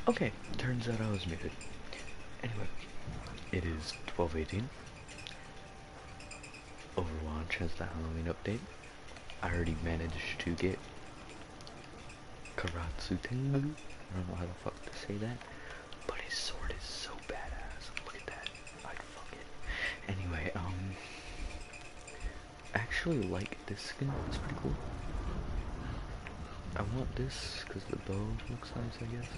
Okay, turns out I was muted. Anyway, it is 12:18. Overwatch has the Halloween update. I already managed to get Karatsu Tengu. I don't know how the fuck to say that, but his sword is so badass. Look at that. I'd fuck it. Anyway, I actually like this skin. It's pretty cool. I want this because the bow looks nice, I guess.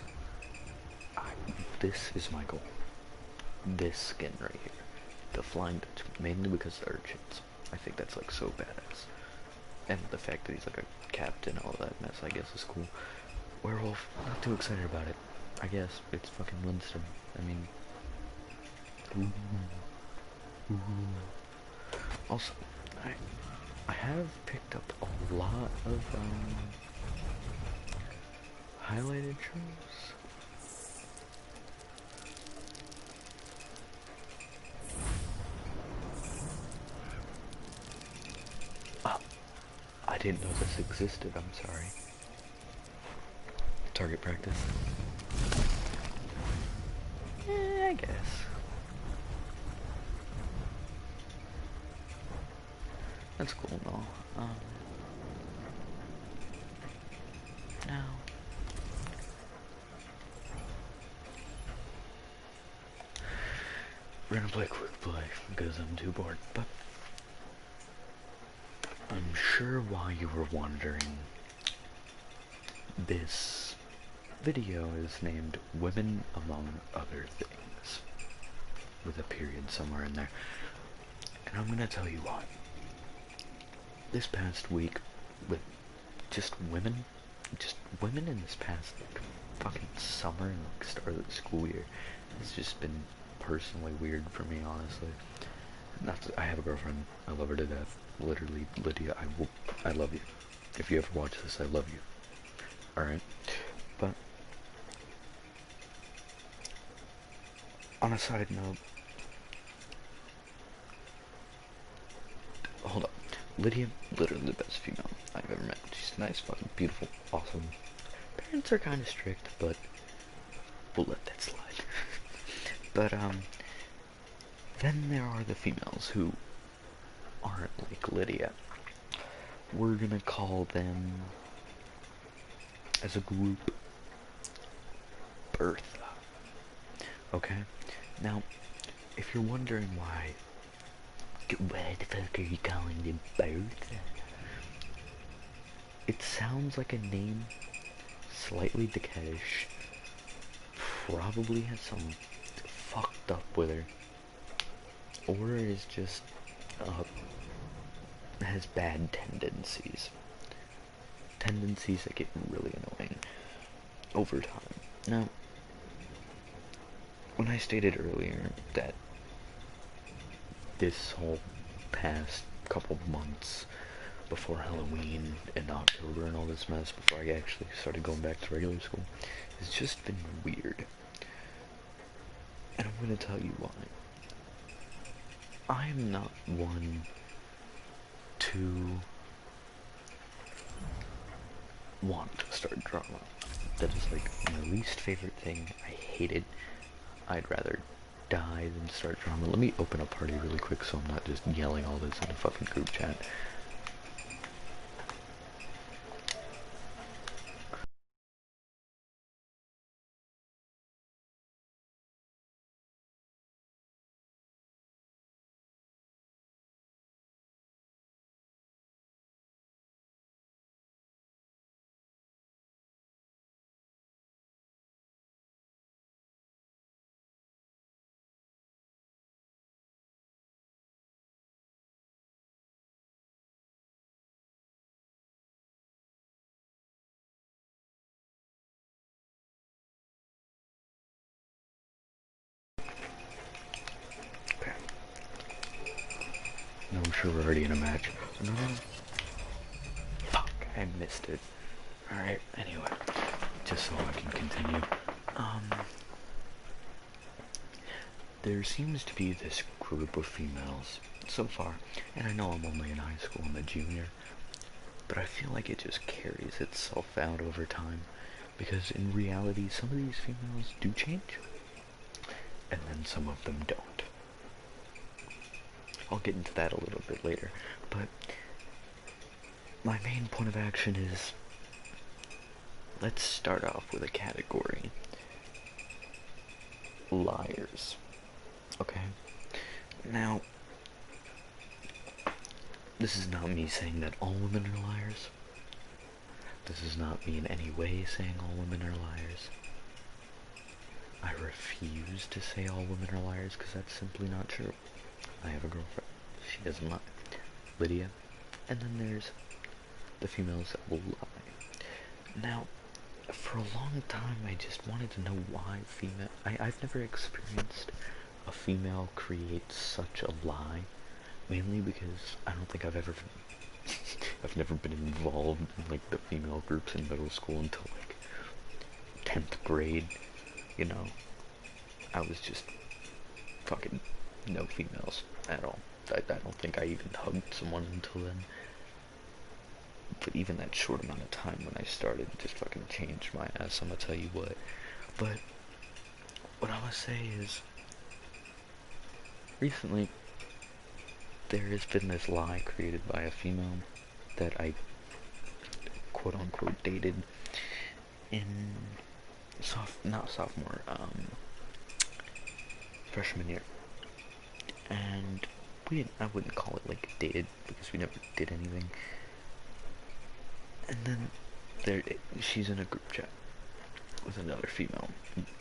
This is my goal. This skin right here. The Flying Dutch, mainly because the urchins. I think that's like so badass. And the fact that he's like a captain, all that mess, I guess is cool. Werewolf, not too excited about it. I guess it's fucking Winston. I mean, ooh. Also, I have picked up a lot of highlighted shows. Oh, I didn't know this existed. I'm sorry. Target practice. I guess. That's cool and all. Now. We're gonna play quick play because I'm too bored, but I'm sure while you were wondering, this video is named Women Among Other Things, with a period somewhere in there. And I'm gonna tell you why. This past week, with just women in this past like, fucking summer and like, start of the school year, it's just been personally weird for me, honestly. Not that I have a girlfriend, I love her to death. Literally, Lydia, I love you. If you ever watch this, I love you. Alright? But, on a side note, hold up. Lydia, literally the best female I've ever met. She's nice, fucking beautiful, awesome. Parents are kind of strict, but we'll let that slide. But, then there are the females who aren't like Lydia. We're gonna call them, as a group, Bertha. Okay? Now, if you're wondering why the fuck are you calling them Bertha? It sounds like a name slightly Dakesh, probably has some fucked up with her, or is just, has bad tendencies. Tendencies that get really annoying over time. Now, when I stated earlier that this whole past couple months before Halloween and October and all this mess, before I actually started going back to regular school, it's just been weird. And I'm gonna tell you why. I am not one to want to start drama. That is like my least favorite thing. I hate it. I'd rather die than start drama. Let me open a party really quick so I'm not just yelling all this in the fucking group chat. Okay. No, I'm sure we're already in a match. No. Fuck, I missed it. Alright, anyway. Just so I can continue. There seems to be this group of females so far, and I know I'm only in high school, I'm a junior, but I feel like it just carries itself out over time. Because in reality, some of these females do change, and then some of them don't. I'll get into that a little bit later, but my main point of action is, let's start off with a category. Liars. Okay? Now, this is not me saying that all women are liars. This is not me in any way saying all women are liars. I refuse to say all women are liars because that's simply not true. I have a girlfriend. She doesn't lie. Lydia. And then there's the females that will lie. Now, for a long time I just wanted to know why I've never experienced a female create such a lie. Mainly because I don't think I've never been involved in like the female groups in middle school until like 10th grade, you know. I was just fucking no females at all. I don't think I even hugged someone until then. But even that short amount of time when I started just fucking changed my ass, I'm gonna tell you what. But what I wanna say is, recently there has been this lie created by a female that I quote-unquote dated in freshman year. And I wouldn't call it like dated because we never did anything. And then she's in a group chat with another female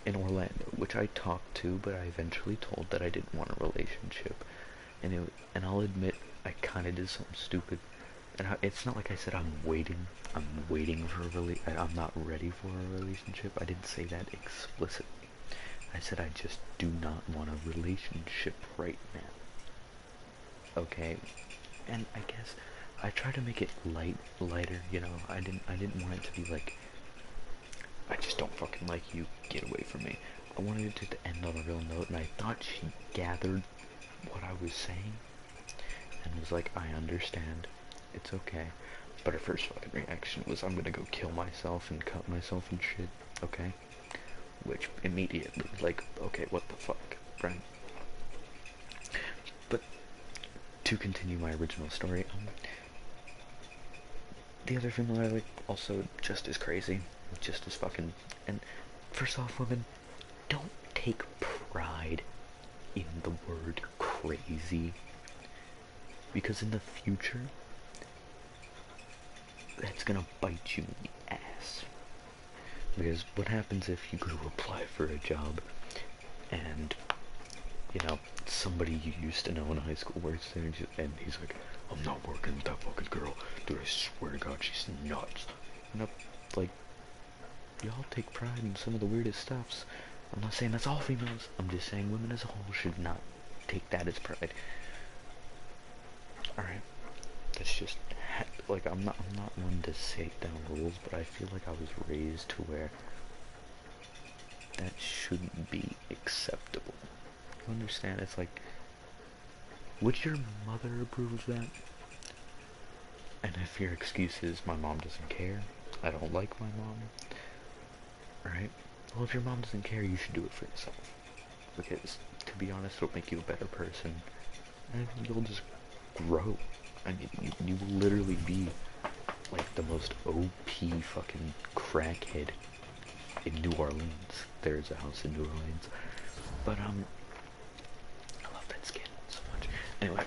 in Orlando, which I talked to, but I eventually told that I didn't want a relationship. And I'll admit, I kind of did something stupid. And it's not like I said I'm waiting for I'm not ready for a relationship. I didn't say that explicitly. I said I just do not want a relationship right now. Okay? And I guess I try to make it lighter, you know. I didn't want it to be like, I just don't fucking like you, get away from me. I wanted it to end on a real note, and I thought she gathered what I was saying and was like, I understand, it's okay. But her first fucking reaction was, I'm gonna go kill myself and cut myself and shit, okay? Which immediately, like, okay, what the fuck, right? But to continue my original story, the other female I like, also just as crazy, just as fucking, and first off, women, don't take pride in the word crazy, because in the future, that's gonna bite you in the ass. Because what happens if you go to apply for a job, and, you know, somebody you used to know in high school works there, and he's like, I'm not working with that fucking girl, dude, I swear to God, she's nuts. And I'm like, y'all take pride in some of the weirdest stuffs. I'm not saying that's all females, I'm just saying women as a whole should not take that as pride. Alright, that's just, like, I'm not one to set down rules, but I feel like I was raised to where that shouldn't be acceptable. You understand? It's like, would your mother approve of that? And if your excuse is, my mom doesn't care, I don't like my mom, right? Well, if your mom doesn't care, you should do it for yourself. Because, to be honest, it'll make you a better person, and you'll just grow. I mean, you will literally be, like, the most OP fucking crackhead in New Orleans. There's a house in New Orleans. But, I love that skin so much. Anyway,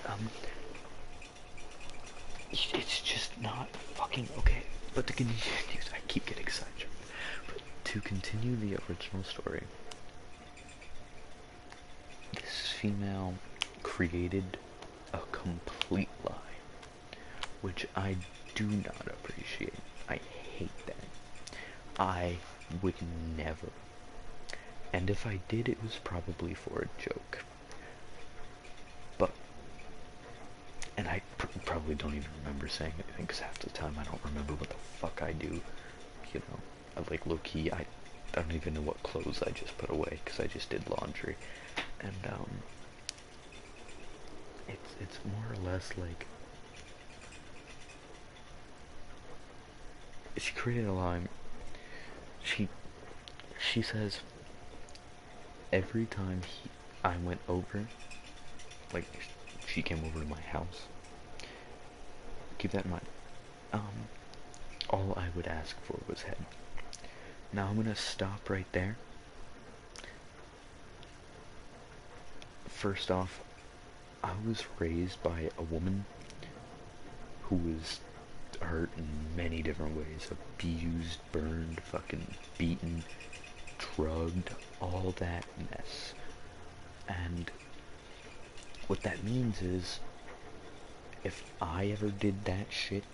it's just not fucking okay. But to continue, I keep getting sidetracked. But to continue the original story, this female created a complete lie, which I do not appreciate. I hate that. I would never. And if I did, it was probably for a joke. But, and I probably don't even remember saying anything, because half the time I don't remember what the fuck I do. You know, like, low-key, I don't even know what clothes I just put away, because I just did laundry. And, it's more or less like, she created a lie. she she says every time I went over, like she came over to my house. Keep that in mind. Um, all I would ask for was head. Now I'm gonna stop right there. First off, I was raised by a woman who was hurt in many different ways. Abused, burned, fucking beaten, drugged, all that mess. And what that means is, if I ever did that shit,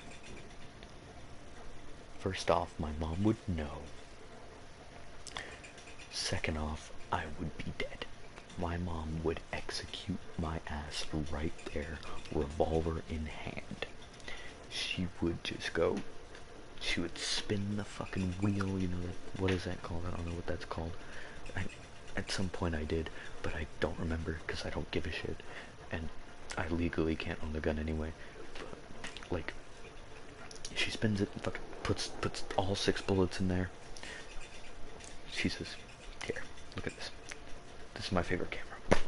first off, my mom would know. Second off, I would be dead. My mom would execute my ass right there, revolver in hand. She would just go, she would spin the fucking wheel, you know, what is that called? I don't know what that's called. At some point I did, but I don't remember because I don't give a shit. And I legally can't own the gun anyway. But, like, she spins it and fucking puts all 6 bullets in there. She says, here, look at this. This is my favorite camera.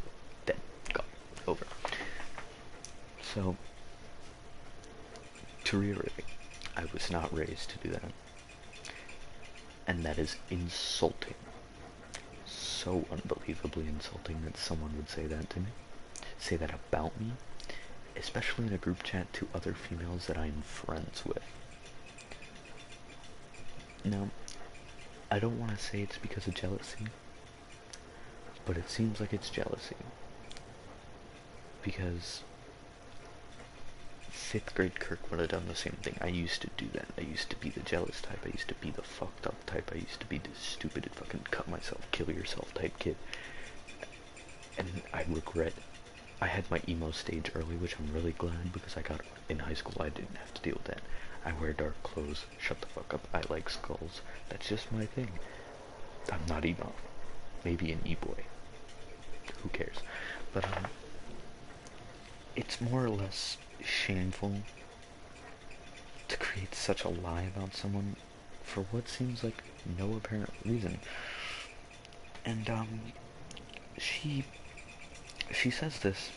Dead. Gone. Over. So, to reiterate, I was not raised to do that. And that is insulting. So unbelievably insulting that someone would say that to me. Say that about me. Especially in a group chat to other females that I'm friends with. Now, I don't want to say it's because of jealousy, but it seems like it's jealousy. Because 5th grade Kirk would have done the same thing. I used to do that. I used to be the jealous type. I used to be the fucked up type. I used to be the stupid fucking cut myself, kill yourself type kid. And I regret, I had my emo stage early, which I'm really glad, because I got, in high school I didn't have to deal with that. I wear dark clothes, shut the fuck up, I like skulls. That's just my thing. I'm not emo. Maybe an e-boy. Who cares? But, it's more or less shameful to create such a lie about someone for what seems like no apparent reason. And, she says this,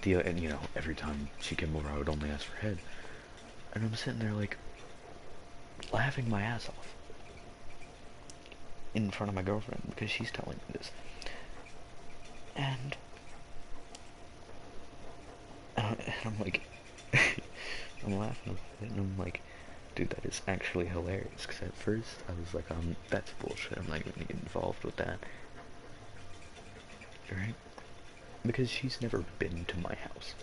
and you know, every time she came over I would only ask for head. And I'm sitting there like, laughing my ass off. In front of my girlfriend, because she's telling me this. And I'm like, I'm laughing at it, and I'm like, dude, that is actually hilarious. Because at first I was like, that's bullshit. I'm not even gonna get involved with that. Right? Because she's never been to my house.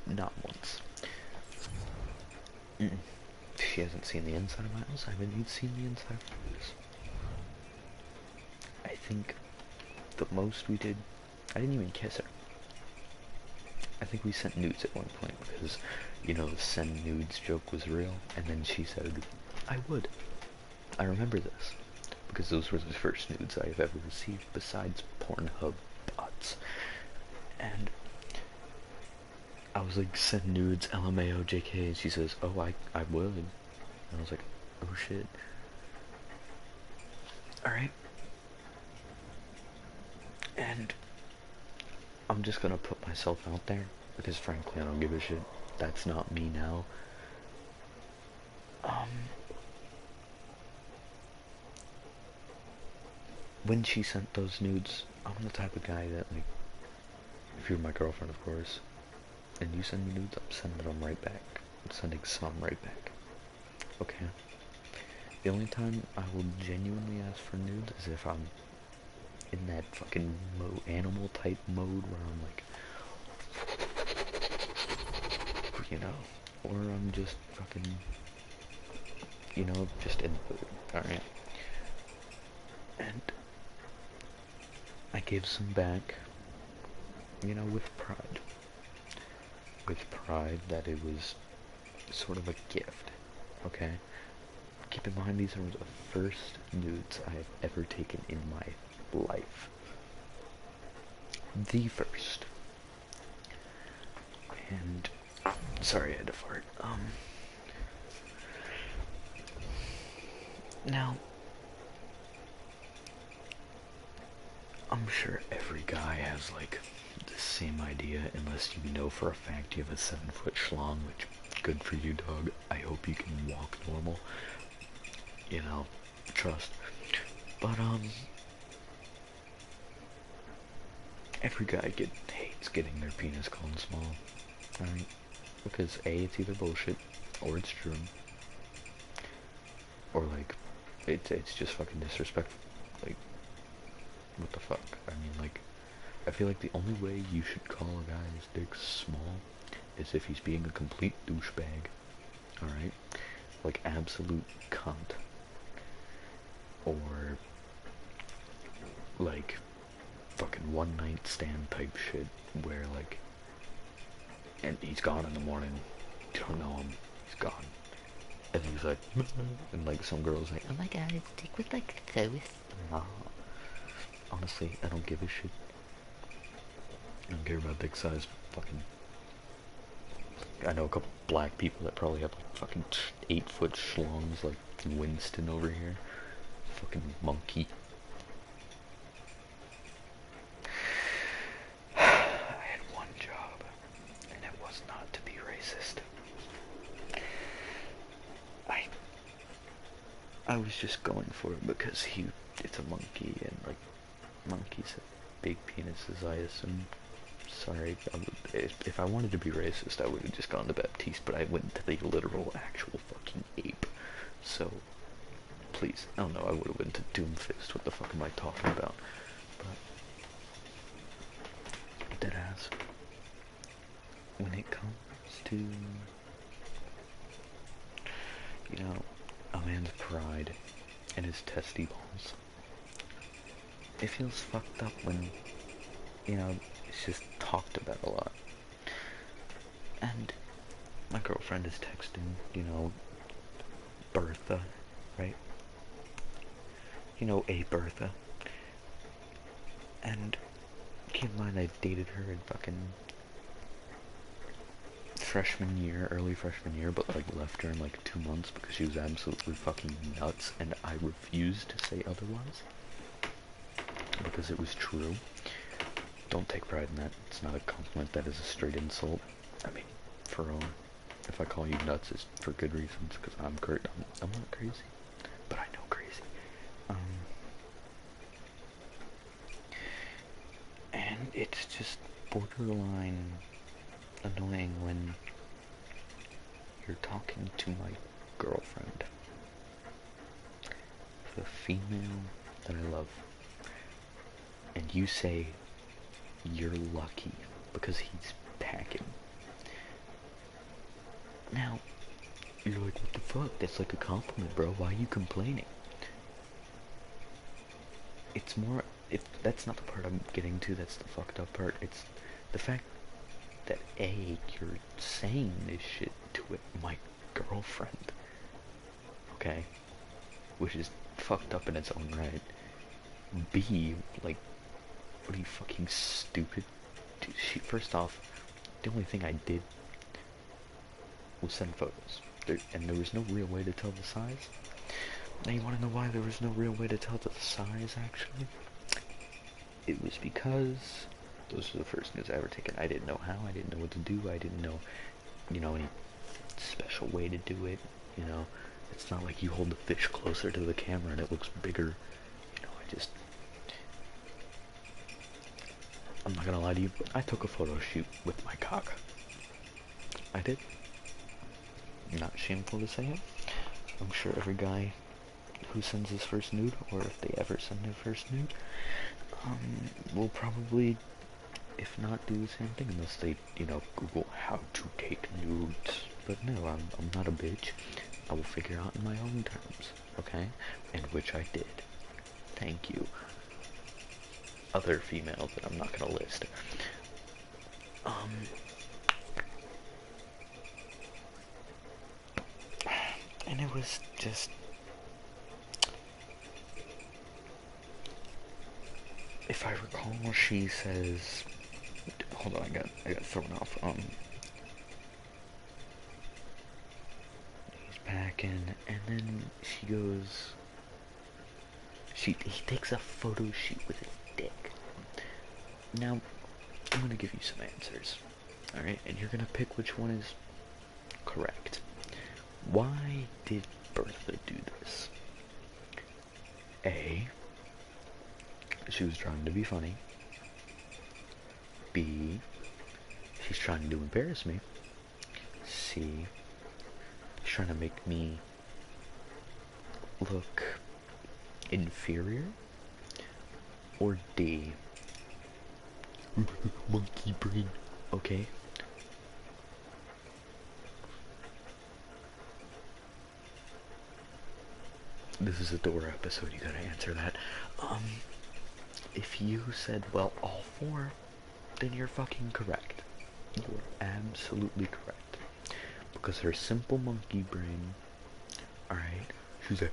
Not once. She hasn't seen the inside of my house. I haven't even seen the inside of hers. I think the most we did, I didn't even kiss her. I think we sent nudes at one point because, you know, the send nudes joke was real. And then she said, I would. I remember this. Because those were the first nudes I have ever received besides Pornhub bots. And I was like, send nudes, LMAO, JK, and she says, oh, I would. And I was like, oh shit. Alright. And I'm just gonna put myself out there, because frankly I don't give a shit. That's not me now. When she sent those nudes, I'm the type of guy that, like, if you're my girlfriend, of course, and you send me nudes, I'm sending them right back. I'm sending some right back. Okay? The only time I will genuinely ask for nudes is if I'm in that fucking animal type mode where I'm like, you know, or I'm just fucking, you know, just in the mood. Alright? And I gave some back, you know, with pride. With pride that it was sort of a gift, okay? Keep in mind, these are the first nudes I have ever taken in my life. The first. And, sorry I had to fart. Now, I'm sure every guy has, like, the same idea, unless you know for a fact you have a 7-foot schlong, which, good for you, dog. I hope you can walk normal. You know, trust. But, every guy hates getting their penis called small, alright? Because A, it's either bullshit, or it's true. Or, like, it's just fucking disrespectful. Like, what the fuck? I mean, like, I feel like the only way you should call a guy's dick small is if he's being a complete douchebag, alright? Like, absolute cunt. Or, like, fucking one-night stand type shit, where, like, and he's gone in the morning, you don't know him, he's gone. And he's like, and, like, some girl's like, oh my god, his dick was, like, so small. Honestly, I don't give a shit. I don't care about dick size. Fucking, I know a couple black people that probably have like fucking 8-foot schlongs, like Winston over here. Fucking monkey. I had one job, and it was not to be racist. I was just going for it because it's a monkey, and like monkeys have big penises, I assume. Sorry, if I wanted to be racist, I would have just gone to Baptiste, but I went to the literal, actual fucking ape. So, please, I don't know, I would have went to Doomfist. What the fuck am I talking about? But, deadass, when it comes to, you know, a man's pride and his testy balls, it feels fucked up when, you know, it's just talked about a lot. And my girlfriend is texting, you know, Bertha, right? You know, a Bertha. And keep in mind, I dated her in fucking freshman year, early freshman year, but like left her in like 2 months because she was absolutely fucking nuts, and I refused to say otherwise because it was true. Don't take pride in that. It's not a compliment. That is a straight insult. I mean, for real. If I call you nuts, it's for good reasons, because I'm not crazy, but I know crazy. And it's just borderline annoying when you're talking to my girlfriend, the female that I love, and you say you're lucky because he's packing. Now, you're like, what the fuck? That's like a compliment, bro. Why are you complaining? It's more, if that's not the part I'm getting to, that's the fucked up part. It's the fact that A, you're saying this shit to my girlfriend, okay? Which is fucked up in its own right. B, like, what are you, fucking stupid? Dude, first off, the only thing I did was send photos. And there was no real way to tell the size. Now you wanna know why there was no real way to tell the size, actually? It was because those were the first nudes I ever taken. I didn't know how, I didn't know what to do, I didn't know, you know, any special way to do it, you know? It's not like you hold the fish closer to the camera and it looks bigger, you know, I'm not gonna lie to you, I took a photo shoot with my cock. I did. Not shameful to say it. I'm sure every guy who sends his first nude, or if they ever send their first nude, will probably, if not, do the same thing, unless they, you know, Google how to take nudes. But no, I'm not a bitch. I will figure out in my own terms, okay? And which I did. Thank you. Other females that I'm not gonna list. And it was just, if I recall, she says, hold on, I got thrown off. He's packing, and then she goes, He takes a photo shoot with his dick. Now, I'm gonna give you some answers. Alright? And you're gonna pick which one is correct. Why did Bertha do this? A. She was trying to be funny. B. She's trying to embarrass me. C. She's trying to make me look inferior. Or D. Monkey brain. Okay. This is a Dora episode, you gotta answer that. If you said, well, all four, then you're fucking correct. You are absolutely correct. Because her simple monkey brain, alright, she's like,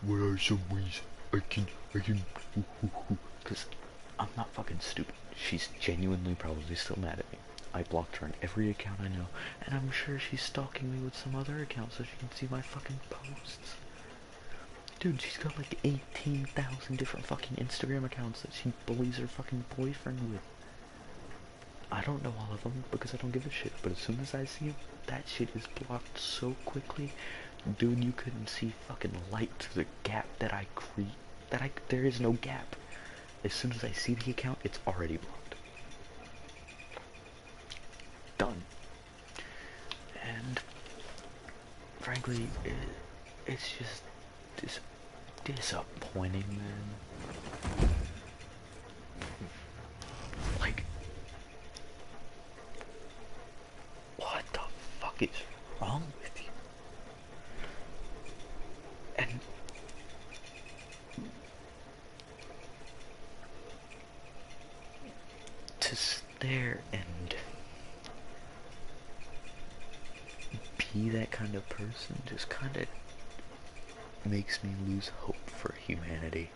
what are some ways I can, because I'm not fucking stupid. She's genuinely probably still mad at me. I blocked her on every account I know, and I'm sure she's stalking me with some other account so she can see my fucking posts. Dude, she's got like 18,000 different fucking Instagram accounts that she bullies her fucking boyfriend with. I don't know all of them because I don't give a shit, but as soon as I see it, that shit is blocked so quickly. Dude, you couldn't see fucking light through the gap that I create. There is no gap. As soon as I see the account, it's already blocked. Done. And frankly, it's just disappointing, man. Like, what the fuck is wrong with you? And to stare and be that kind of person just kind of makes me lose hope for humanity.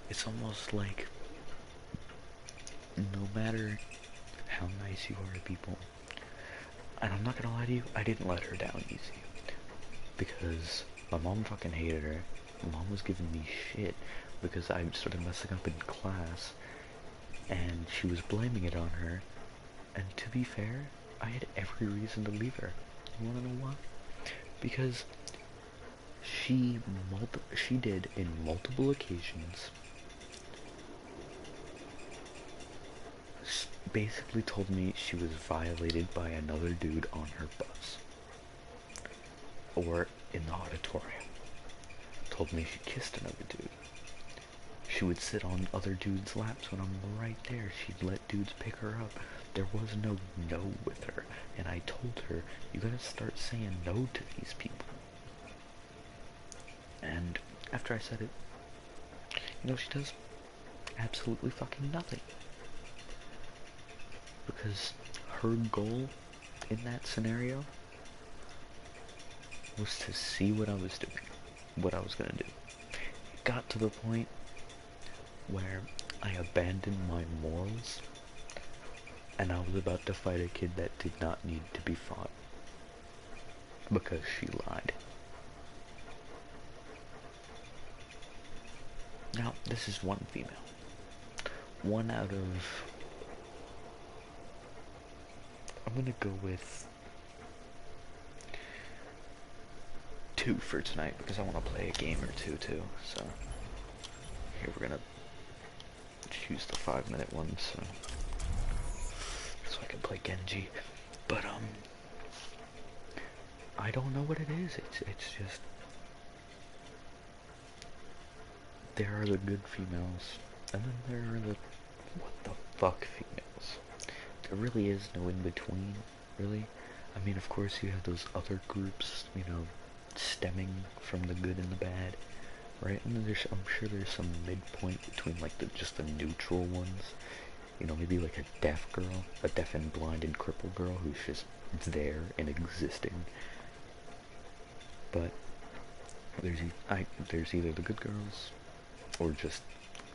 It's almost like no matter how nice you are to people, and I'm not gonna lie to you, I didn't let her down easy. Because my mom fucking hated her. My mom was giving me shit because I started messing up in class, and she was blaming it on her. And to be fair, I had every reason to leave her. You wanna know why? Because she did in multiple occasions basically told me she was violated by another dude on her bus or in the auditorium. Told me she kissed another dude. She would sit on other dudes' laps when I'm right there. She'd let dudes pick her up. There was no with her, and I told her, you gotta start saying no to these people. And after I said it, you know she does? Absolutely fucking nothing. Because her goal in that scenario was to see what I was doing, what I was gonna do. It got to the point where I abandoned my morals, and I was about to fight a kid that did not need to be fought because she lied. Now, this is one female. One out of... I'm gonna go with 2 for tonight because I want to play a game or two too. So here we're gonna choose the 5-minute one so I can play Genji. But I don't know what it is. It's just there are the good females, and then there are the what the fuck females. There really is no in between, really. I mean, of course you have those other groups, you know, stemming from the good and the bad, right? And then I'm sure there's some midpoint between like just the neutral ones. You know, maybe like a deaf girl, a deaf and blind and crippled girl who's just there and existing. But there's either the good girls or just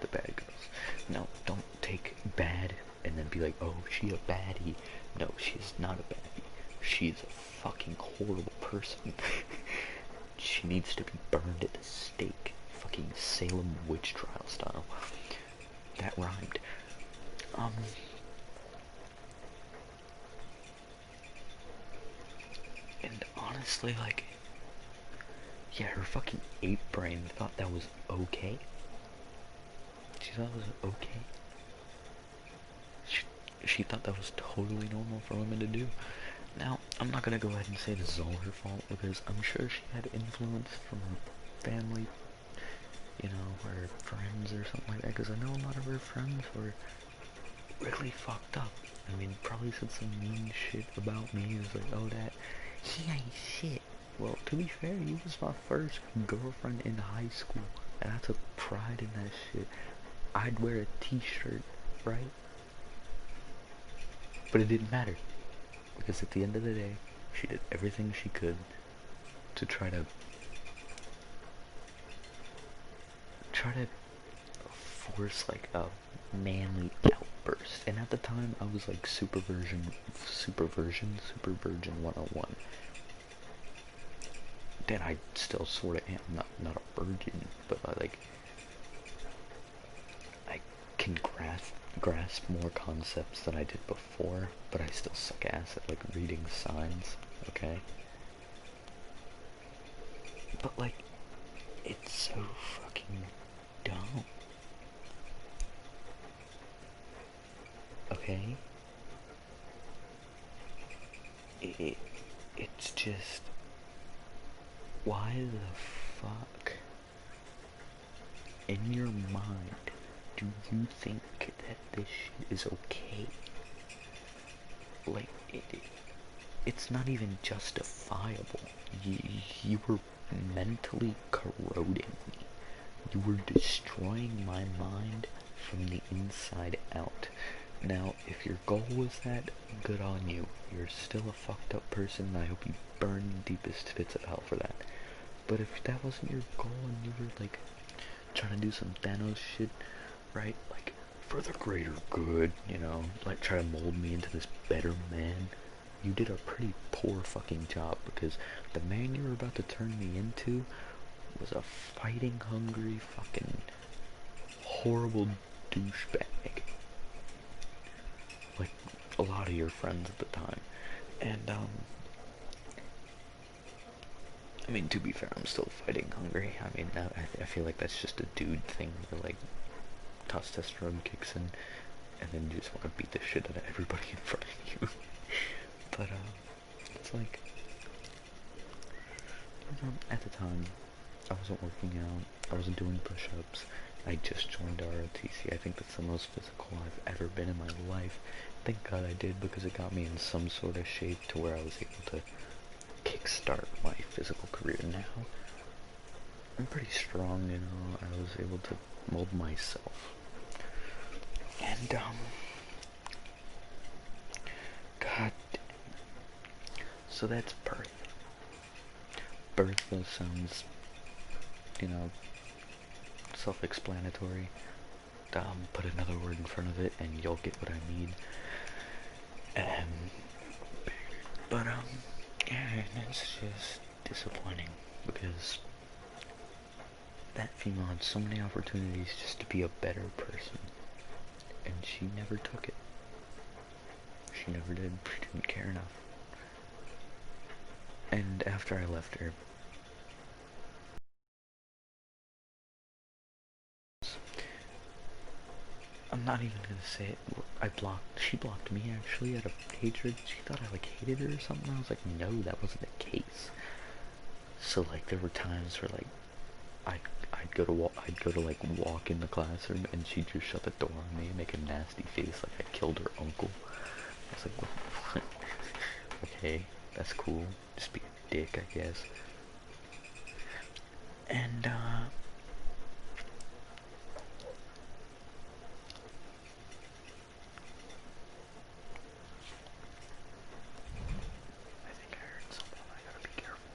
the bad girls. Now, don't take bad and then be like, oh, she a baddie. No, she's not a baddie. She's a fucking horrible person. she needs to be burned at the stake. Fucking Salem witch trial style. That rhymed. And honestly, like, yeah, her fucking ape brain thought that was okay. She thought it was okay. She thought that was totally normal for women to do. Now, I'm not gonna go ahead and say this is all her fault, because I'm sure she had influence from her family, you know, her friends or something like that, because I know a lot of her friends were really fucked up. I mean, probably said some mean shit about me. It was like, oh, that, he ain't shit. Well, to be fair, you was my first girlfriend in high school, and I took pride in that shit. I'd wear a t-shirt, right? But it didn't matter, because at the end of the day, she did everything she could to try to force like a manly outburst. And at the time, I was like super virgin 101. Then I still sort of am not a virgin, but I can grasp more concepts than I did before, but I still suck ass at like reading signs, okay? But like, it's so fucking dumb. Okay? It's just, why the fuck in your mind do you think that this shit is okay? Like, it's not even justifiable. You were mentally corroding me. You were destroying my mind from the inside out. Now, if your goal was that, good on you. You're still a fucked up person, and I hope you burn in the deepest pits of hell for that. But if that wasn't your goal and you were, like, trying to do some Thanos shit, right? Like, for the greater good, you know? Like, try to mold me into this better man. You did a pretty poor fucking job, because the man you were about to turn me into was a fighting hungry fucking horrible douchebag. Like a lot of your friends at the time. And I mean, to be fair, I'm still fighting hungry. I mean, I feel like that's just a dude thing where like testosterone kicks in and then you just want to beat the shit out of everybody in front of you. But it's like, at the time, I wasn't working out, I wasn't doing push-ups, I just joined ROTC. I think that's the most physical I've ever been in my life. Thank God I did, because it got me in some sort of shape to where I was able to kickstart my physical career. Now, I'm pretty strong, you know, I was able to mold myself. And, God, so that's birth. Birth sounds, you know, self-explanatory. Put another word in front of it and you'll get what I mean. But yeah, it's just disappointing, because that female had so many opportunities just to be a better person, and she never took it. She never did. She didn't care enough. And after I left her, I'm not even gonna say it. She blocked me actually out of hatred. She thought I like hated her or something. I was like, no, that wasn't the case. So like, there were times where like, I'd go to like walk in the classroom and she'd just shut the door on me and make a nasty face like I killed her uncle. I was like, what? Okay, that's cool. Just be a dick, I guess. And I think I heard someone. I gotta be careful.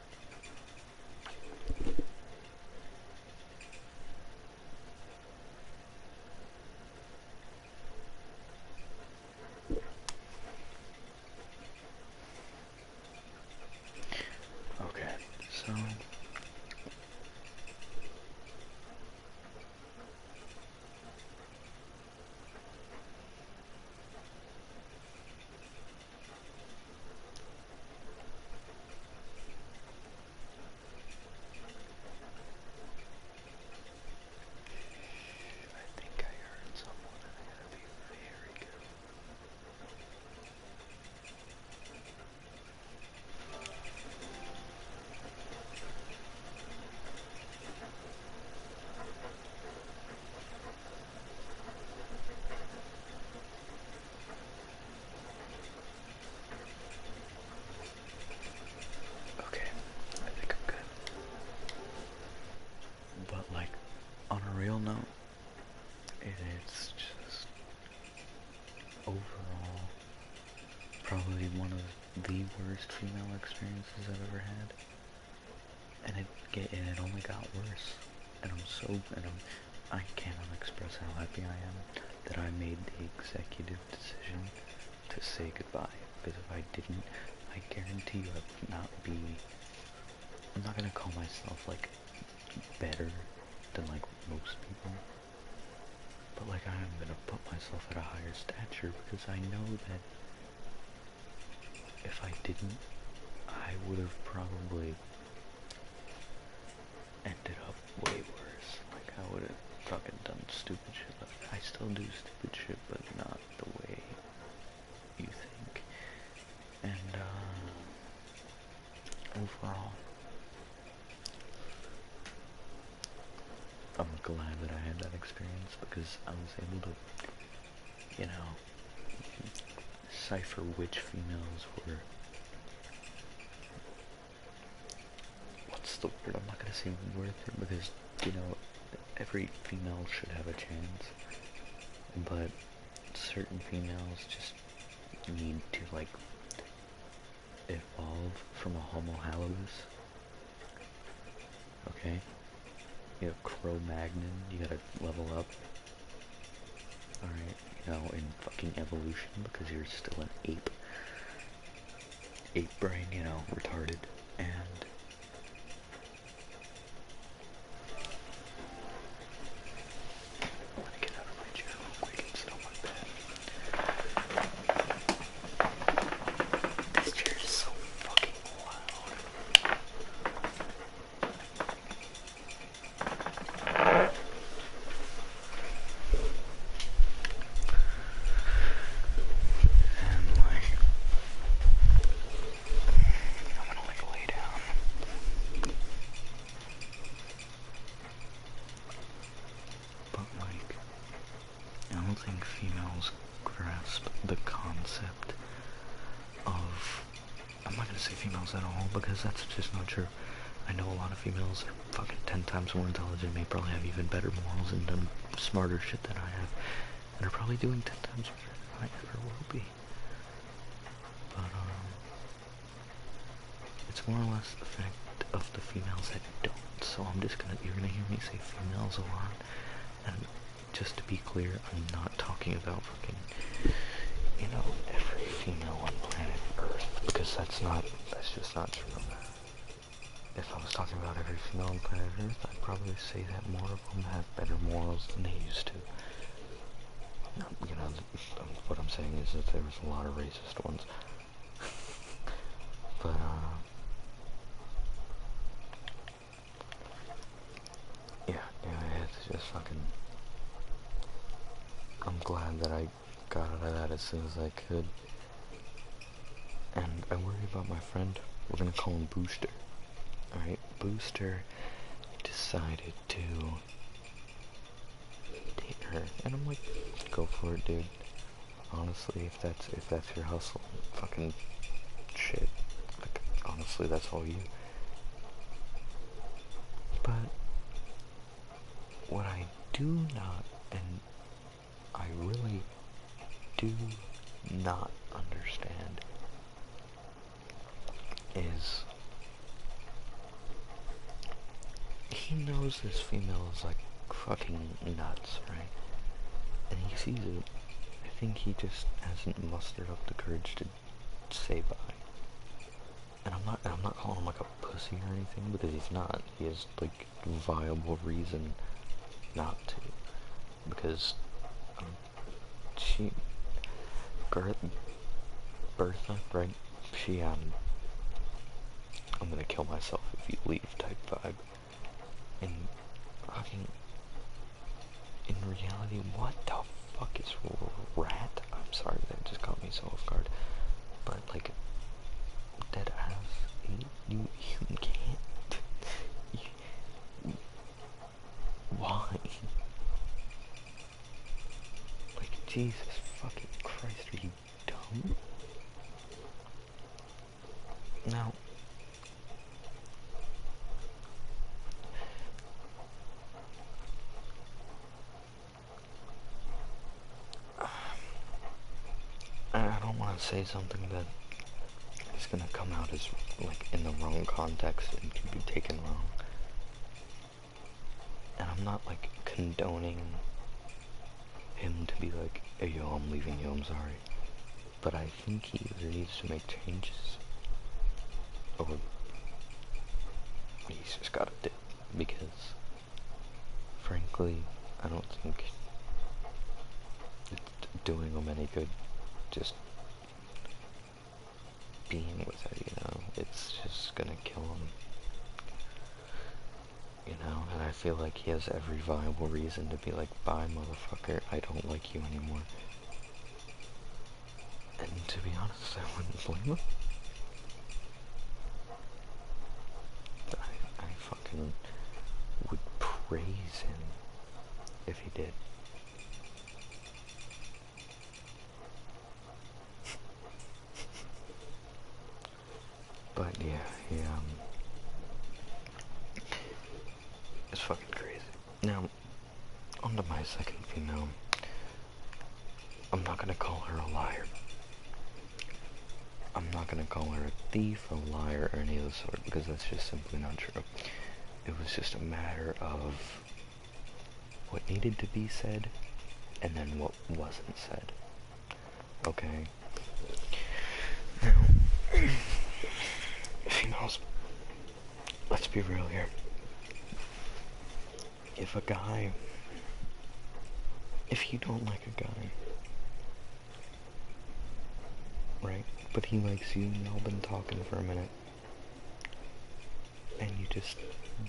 Okay, so worst female experiences I've ever had. And it only got worse. And I cannot express how happy I am that I made the executive decision to say goodbye. Because if I didn't, I guarantee you I would not be, I'm not gonna call myself like better than like most people. But like I am gonna put myself at a higher stature because I know that if I didn't, I would have probably ended up way worse. Like I would have fucking done stupid shit. I still do stupid shit, but not the way you think. And overall, I'm glad that I had that experience because I was able to, you know, decipher which females were, what's the word, I'm not gonna say worth it because, you know, every female should have a chance, but certain females just need to, like, evolve from a Homo habilis, okay? You have Cro-Magnon, you gotta level up, alright, you know, in fucking evolution, because you're still an ape. Ape brain, you know, retarded, and I'm gonna get out of my chair real quick and sit on my bed. This chair is so fucking loud. And like, I'm gonna like lay down. But like, I don't think females grasp the concept of, I'm not gonna say females at all because that's just not true. I know a lot of females are fucking 10 times more intelligent, may probably have even better morals and done smarter shit than I have, and are probably doing 10 times better than I ever will be. But, it's more or less the fact of the females that don't. So I'm just gonna, you're gonna hear me say females a lot, and just to be clear, I'm not talking about fucking, you know, every female on planet Earth, because that's just not true. If I was talking about every female on planet Earth, I'd probably say that more of them have better morals than they used to. You know, what I'm saying is that there was a lot of racist ones. But, yeah, it's just fucking, I'm glad that I got out of that as soon as I could. And I worry about my friend. We're gonna call him Booster. Alright, Booster decided to date her. And I'm like, go for it, dude. Honestly, if that's your hustle, fucking shit. Like, honestly, that's all you. But what I do not, and I really do not understand, is he knows this female is like fucking nuts, right? And he sees it. I think he just hasn't mustered up the courage to say bye. And I'm not calling him like a pussy or anything, because he's not. He has like viable reason not to. Because Bertha, right? She I'm gonna kill myself if you leave type vibe. And fucking, in reality, what the fuck is rat? I'm sorry, that just caught me so off guard. But like, dead ass, you can't. Why? Like, Jesus fucking Christ, are you dumb? Now, I don't want to say something that is gonna come out as, like, in the wrong context and can be taken wrong. And I'm not, like, condoning him to be like, hey, yo, I'm leaving you, I'm sorry. But I think he either needs to make changes, or he's just gotta dip, because, frankly, I don't think it's doing him any good just being with her, you know? It's just gonna kill him. You know, and I feel like he has every viable reason to be like, bye, motherfucker, I don't like you anymore. And to be honest, I wouldn't blame him. I fucking would praise him if he did. But yeah, it's fucking crazy. Now, on to my second female. I'm not gonna call her a liar. I'm not gonna call her a thief, a liar, or any of the sort, because that's just simply not true. It was just a matter of what needed to be said, and then what wasn't said. Okay? Now, females, let's be real here. If you don't like a guy, right, but he likes you and y'all been talking for a minute, and you just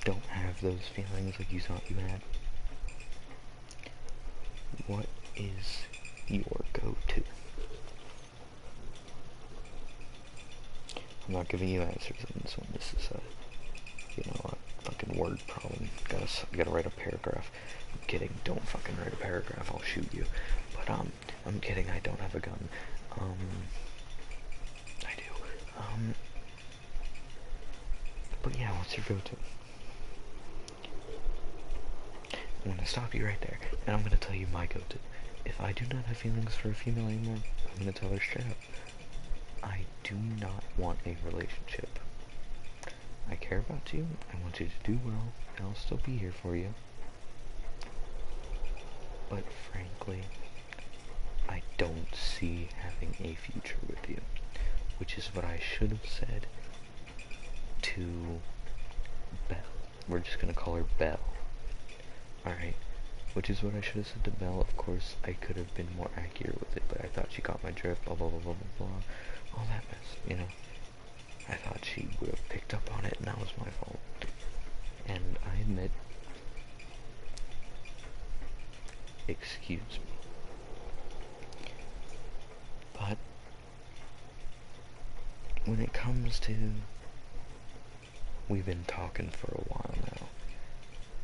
don't have those feelings like you thought you had, what is your go-to? I'm not giving you answers on this one. This is a, a fucking word problem. Gotta write a paragraph. I'm kidding. Don't fucking write a paragraph. I'll shoot you. But I'm kidding. I don't have a gun. I do. But yeah, what's your go-to? I'm gonna stop you right there, and I'm gonna tell you my go-to. If I do not have feelings for a female anymore, I'm gonna tell her straight up. I do not want a relationship. I care about you, I want you to do well, and I'll still be here for you. But frankly, I don't see having a future with you. Which is what I should have said to Belle. We're just gonna call her Belle. Alright? Which is what I should have said to Belle. Of course, I could have been more accurate with it, but I thought she got my drift, blah blah blah blah blah blah. All that mess, you know. I thought she would have picked up on it, and that was my fault. And I admit, excuse me. But when it comes to, we've been talking for a while now,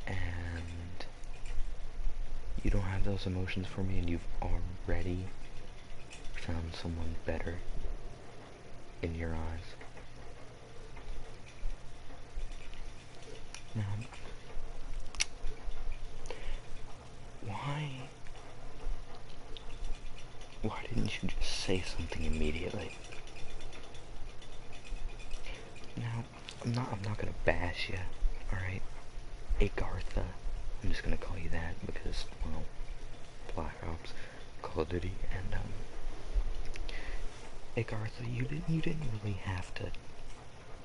and you don't have those emotions for me, and you've already found someone better in your eyes. Now, why didn't you just say something immediately? Now, I'm not gonna bash you, alright? Agartha, I'm just gonna call you that because, well, Black Ops, Call of Duty, and, Agartha, you didn't really have to,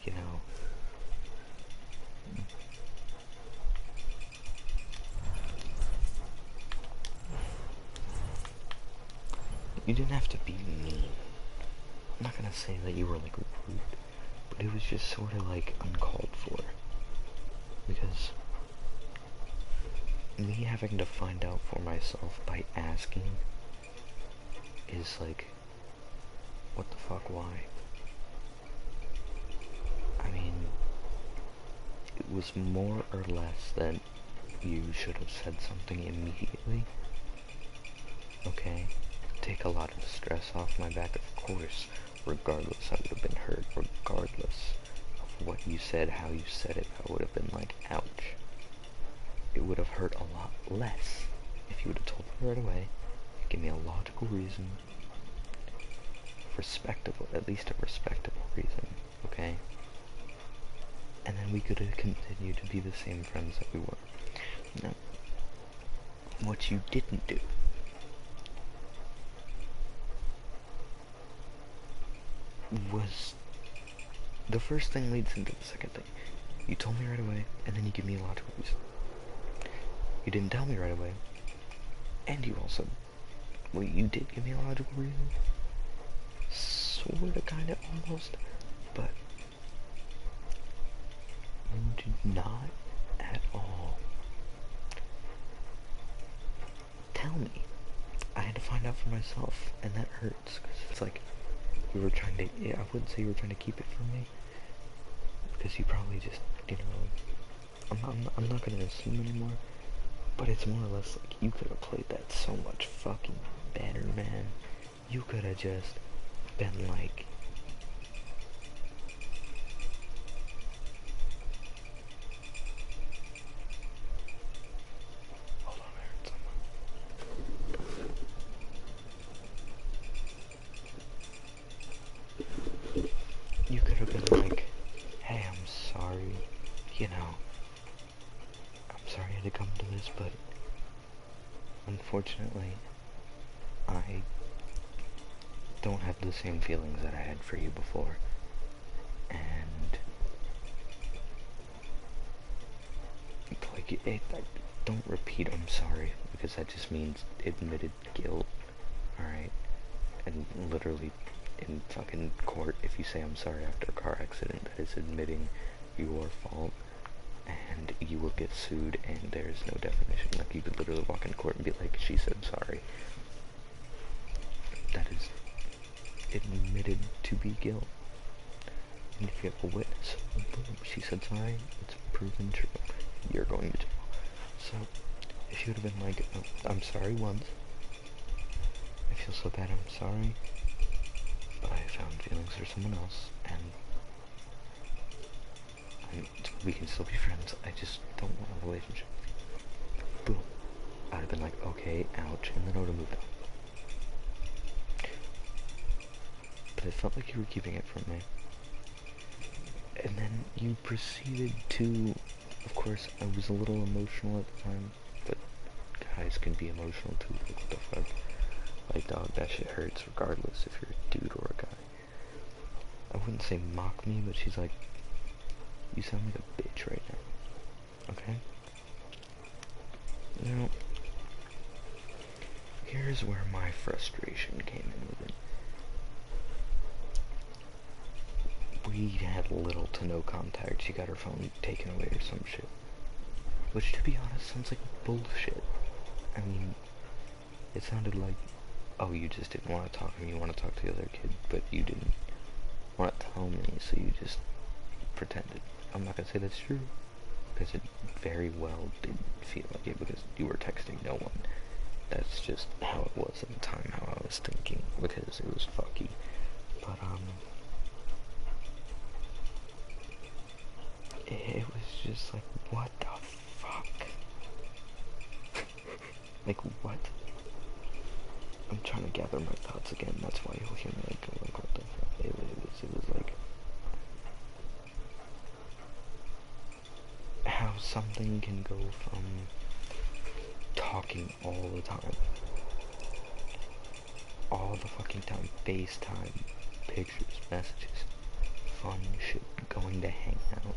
you know, you didn't have to be mean. I'm not gonna say that you were, like, rude, but it was just sort of, like, uncalled for. Because me having to find out for myself by asking is, like, what the fuck, why? I mean, it was more or less that you should have said something immediately. Okay? Take a lot of stress off my back, of course. Regardless, I would have been hurt. Regardless of what you said, how you said it, I would have been like, ouch. It would have hurt a lot less if you would have told me right away, give me a logical reason respectable, at least a respectable reason, okay? And then we could have continued to be the same friends that we were. Now, what you didn't do was, the first thing leads into the second thing. You told me right away, and then you give me a logical reason. You didn't tell me right away, and you also, well, you did give me a logical reason. Sorta, kinda, almost, but you did not at all tell me. I had to find out for myself, and that hurts, because it's like, you were trying to, yeah, I wouldn't say you were trying to keep it from me, because you probably just, you know, I'm not gonna assume anymore, but it's more or less like, you could have played that so much fucking better, man. You could have just been like, hold on, I heard someone. You could have been like, hey, I'm sorry, you know, I'm sorry I had to come to this, but unfortunately, I don't have the same feelings that I had for you before, and like, don't repeat I'm sorry, because that just means admitted guilt, alright? And literally, in fucking court, if you say I'm sorry after a car accident, that is admitting your fault, and you will get sued, and there is no definition. Like, you could literally walk in court and be like, she said sorry. That is admitted to be guilt. And if you have a witness, boom, she said sorry, it's proven true. You're going to jail. So, if you would have been like, oh, I'm sorry once, I feel so bad, I'm sorry, but I found feelings for someone else, and we can still be friends, I just don't want a relationship with you. Boom. I'd have been like, okay, ouch, and then I would have moved on. But it felt like you were keeping it from me. And then you proceeded to, of course, I was a little emotional at the time, but guys can be emotional too, like, what the fuck? Like, dog, that shit hurts regardless if you're a dude or a guy. I wouldn't say mock me, but she's like, you sound like a bitch right now, okay? Now, here's where my frustration came in with it. We had little to no contact. She got her phone taken away or some shit. Which, to be honest, sounds like bullshit. I mean, it sounded like, oh, you just didn't want to talk to me, you want to talk to the other kid, but you didn't want to tell me, so you just pretended. I'm not gonna say that's true, because it very well did feel like it, because you were texting no one. That's just how it was at the time, how I was thinking, because it was fucky. But, it was just like, what the fuck? Like, what? I'm trying to gather my thoughts again, that's why you'll hear me like, go like, what the fuck? It was like, how something can go from talking all the time, all the fucking time, FaceTime, pictures, messages, fun shit, going to hang out,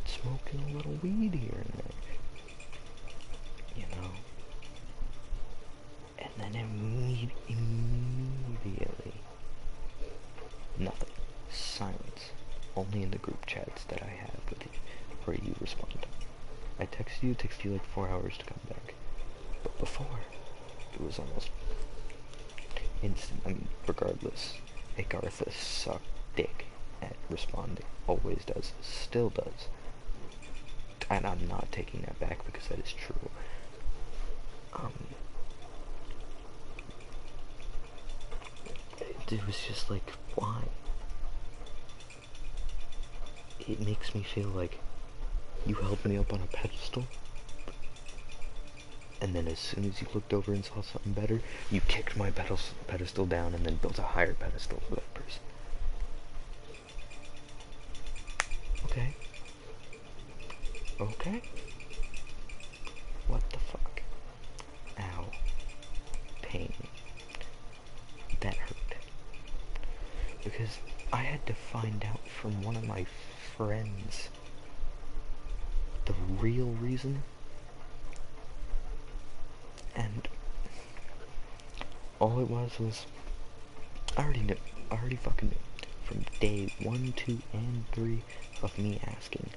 smoking a little weed here and there, you know, and then immediately, nothing, silence, only in the group chats that I have with you, where you respond. I text you like 4 hours to come back, but before, it was almost instant. I mean, regardless, Agartha sucked dick at responding, always does, still does, and I'm not taking that back because that is true. It was just like, why? It makes me feel like you held me up on a pedestal, And then as soon as you looked over and saw something better, you kicked my pedestal down and then built a higher pedestal for that person. Okay. Okay. What the fuck? Ow. Pain. That hurt. Because I had to find out from one of my friends the real reason. And all it was I already knew. I already fucking knew. From day 1, 2, and 3 of me asking.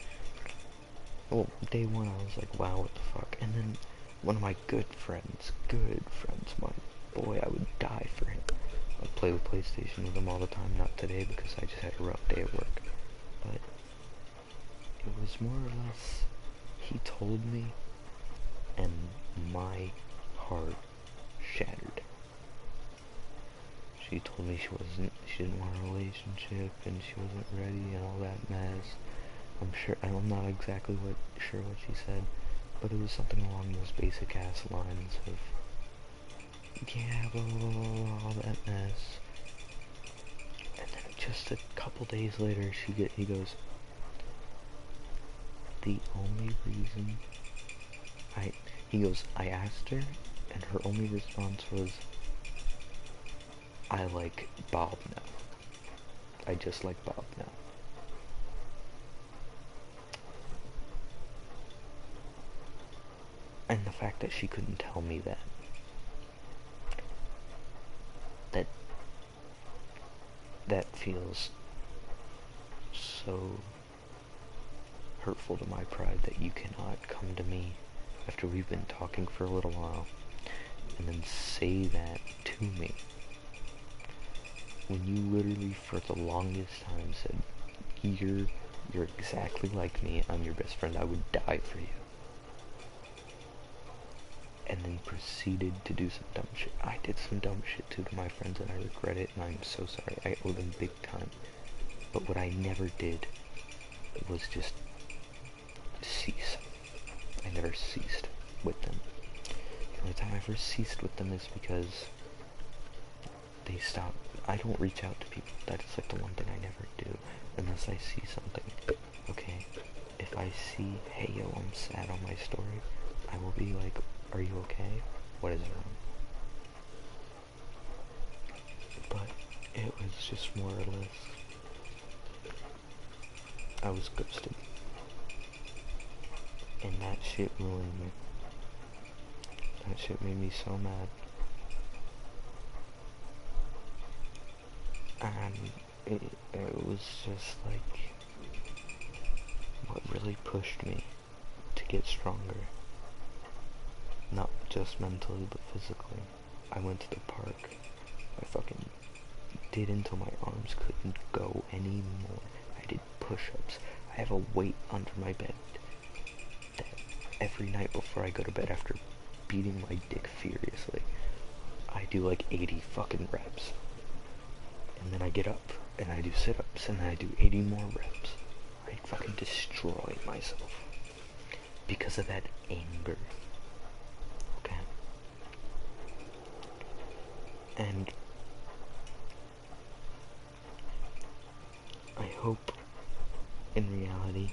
Well, day 1 I was like, wow, what the fuck? And then one of my good friends, my boy, I would die for him. I'd play with PlayStation with him all the time, not today because I just had a rough day at work. But it was more or less, he told me, and my heart shattered. She told me she didn't want a relationship, and she wasn't ready, and all that mess. I'm not exactly sure what she said, but it was something along those basic ass lines of, yeah, blah, blah, blah, all that mess. And then just a couple days later, he goes, the only reason I asked her, and her only response was, I like Bob now. I just like Bob now. And the fact that she couldn't tell me that feels so hurtful to my pride, that you cannot come to me after we've been talking for a little while and then say that to me when you literally for the longest time said, you're exactly like me, I'm your best friend, I would die for you. And then proceeded to do some dumb shit. I did some dumb shit too to my friends, and I regret it, and I'm so sorry. I owe them big time. But what I never did was just cease. I never ceased with them. The only time I ever ceased with them is because they stopped. I don't reach out to people. That is like the one thing I never do, unless I see something. Okay? If I see, hey yo, I'm sad on my story, I will be like, are you okay? What is wrong? But it was just more or less, I was ghosted. And that shit ruined me. That shit made me so mad. And it was just like what really pushed me to get stronger. Not just mentally, but physically. I went to the park. I fucking did until my arms couldn't go anymore. I did push-ups. I have a weight under my bed that every night before I go to bed, after beating my dick furiously, I do like 80 fucking reps. And then I get up and I do sit-ups and then I do 80 more reps. I fucking destroy myself because of that anger. Okay? And I hope in reality,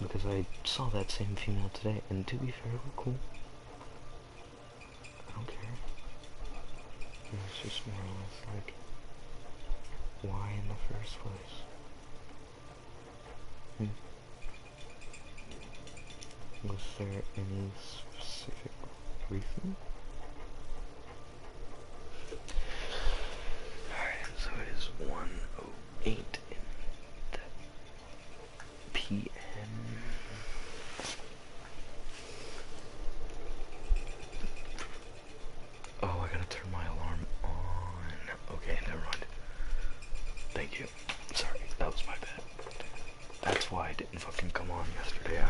because I saw that same female today, and to be fair, we're cool. I don't care. It was just more or less like, why in the first place? Was there any specific reason? Alright, so it is 1:08 in the PM. Oh, I gotta turn my alarm on. Okay, never mind. Thank you. Sorry, that was my bad. That's why I didn't fucking come on yesterday.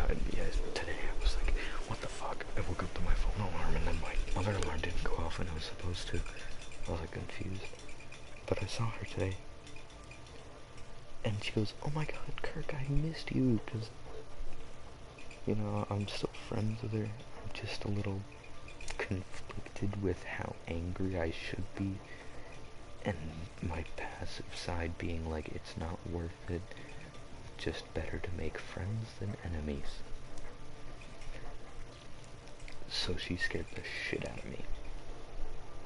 Today I was like, what the fuck? I woke up to my phone alarm and then my other alarm didn't go off when I was supposed to. I was like confused. But I saw her today. And she goes, oh my god, Kirk, I missed you. Because, you know, I'm still friends with her. just a little conflicted with how angry I should be, and my passive side being like, it's not worth it, just better to make friends than enemies. So she scared the shit out of me.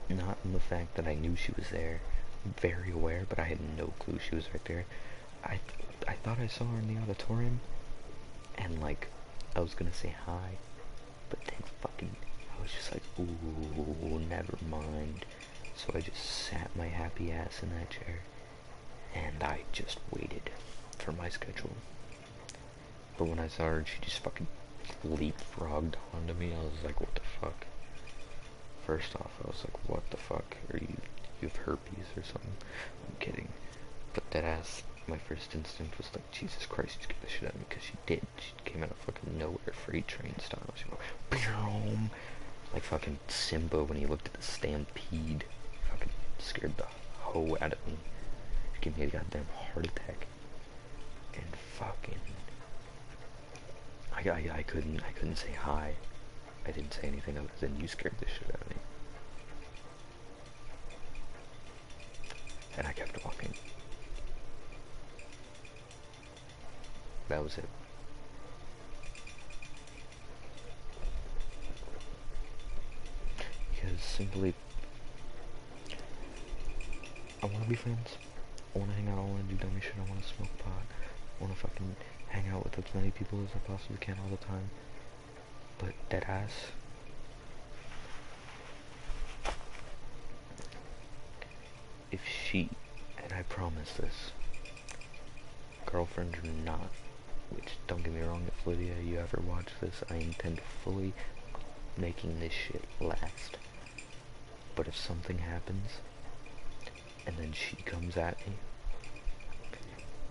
Not in the fact that I knew she was there, very aware, but I had no clue she was right there. I thought I saw her in the auditorium, and like, I was gonna say hi, but then fucking, I was just like, ooh, never mind. So I just sat my happy ass in that chair, and I just waited for my schedule. But when I saw her, she just fucking leapfrogged onto me. I was like, what the fuck? First off, I was like, what the fuck? Are you have herpes or something? I'm kidding. But that ass, my first instinct was like, Jesus Christ, she scared the shit out of me, because she did. She came out of fucking nowhere, freight train style. She went, boom, like fucking Simba when he looked at the stampede. Fucking scared the hoe out of me. She gave me a goddamn heart attack. And fucking, I couldn't say hi. I didn't say anything other than, you scared the shit out of me. And I kept walking. That was it. Because simply, I want to be friends. I want to hang out. I want to do dummy shit. I want to smoke pot. I want to fucking hang out with as many people as I possibly can all the time. But dead ass, if she, and I promise this, girlfriend or not, which, don't get me wrong, if Lydia, you ever watch this, I intend fully making this shit last. But if something happens, and then she comes at me,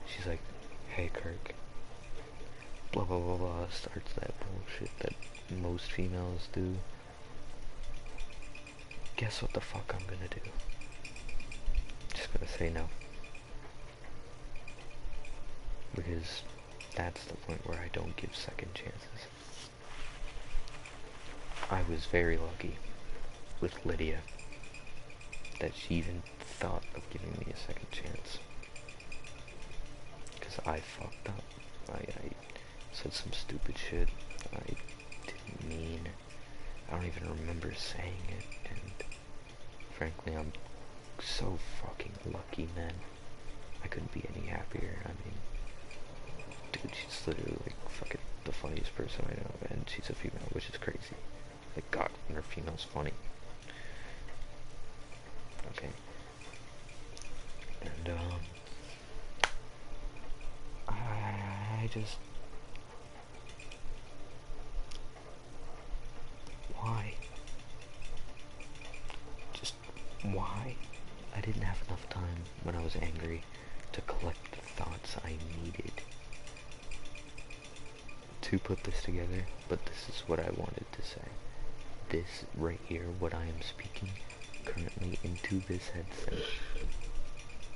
she's like, hey Kirk, blah blah blah blah, starts that bullshit that most females do, guess what the fuck I'm gonna do? Just gonna say no. Because that's the point where I don't give second chances. I was very lucky with Lydia that she even thought of giving me a second chance. Because I fucked up. I said some stupid shit I didn't mean. I don't even remember saying it, and frankly, I'm so fucking lucky, man. I couldn't be any happier. I mean, dude, she's literally like fucking the funniest person I know, and she's a female, which is crazy. Like, God, when her female's funny. Okay. And, I just... Why? Just, why? I didn't have enough time when I was angry to collect the thoughts I needed to put this together, but this is what I wanted to say. This right here, what I am speaking currently into this headset,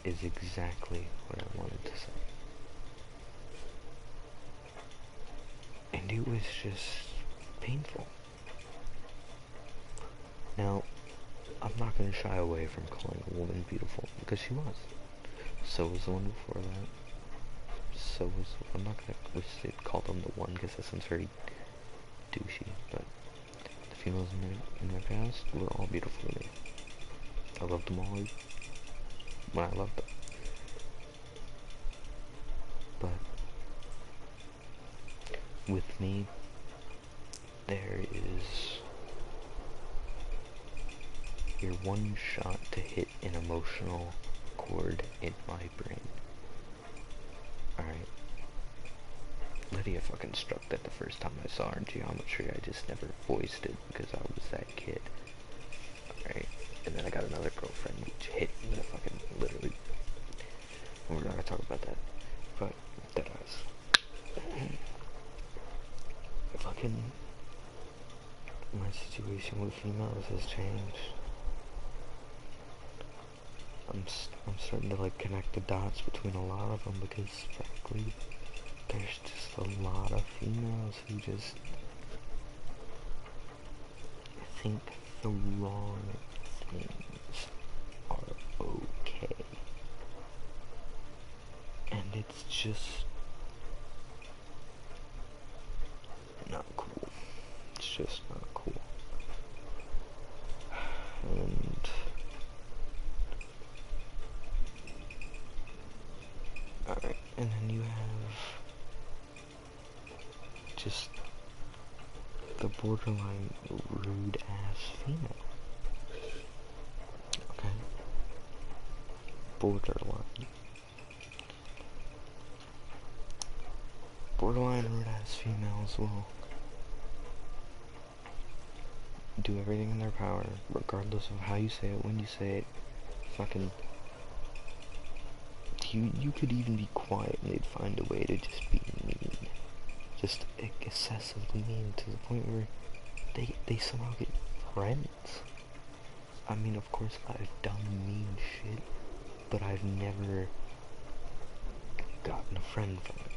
is exactly what I wanted to say. And it was just painful. Now, I'm not going to shy away from calling a woman beautiful, because she was. So was the one before that. So was, I'm not going to call them the one, because that sounds very douchey, but the females in my past were all beautiful to me. I loved them all when I loved them. But with me, there is your one shot to hit an emotional chord in my brain. Alright. Lydia fucking struck that the first time I saw her in geometry. I just never voiced it because I was that kid. Alright. And then I got another girlfriend which hit me with a fucking, literally. We're not gonna talk about that. But, that was. Fucking. My situation with females has changed. I'm starting to like connect the dots between a lot of them, because frankly, there's just a lot of females who just think the wrong things are okay. And it's just not cool. It's just not cool. And alright, and then you have just the borderline rude ass female. Okay? Borderline rude ass females will do everything in their power, regardless of how you say it, when you say it. Fucking, you could even be quiet and they'd find a way to just be mean. Just excessively mean to the point where they somehow get friends. I mean, of course, I've done mean shit, but I've never gotten a friend from it.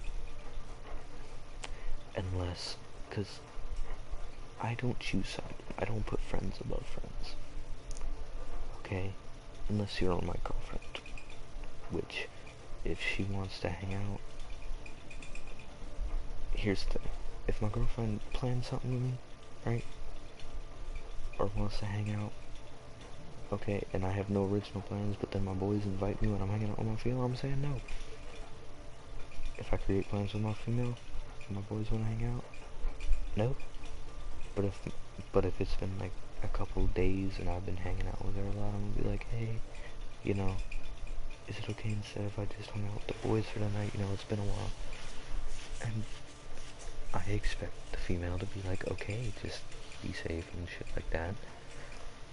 Unless, because I don't choose sides. I don't put friends above friends. Okay? Unless you're my girlfriend. Which, if she wants to hang out, here's the thing. If my girlfriend plans something with me, right? Or wants to hang out, okay, and I have no original plans, but then my boys invite me when I'm hanging out with my female, I'm saying no. If I create plans with my female, and my boys want to hang out, no. But if it's been like a couple days and I've been hanging out with her a lot, I'm gonna be like, hey, you know, is it okay instead if I just hung out with the boys for the night? You know, it's been a while. And I expect the female to be like, okay, just be safe and shit like that.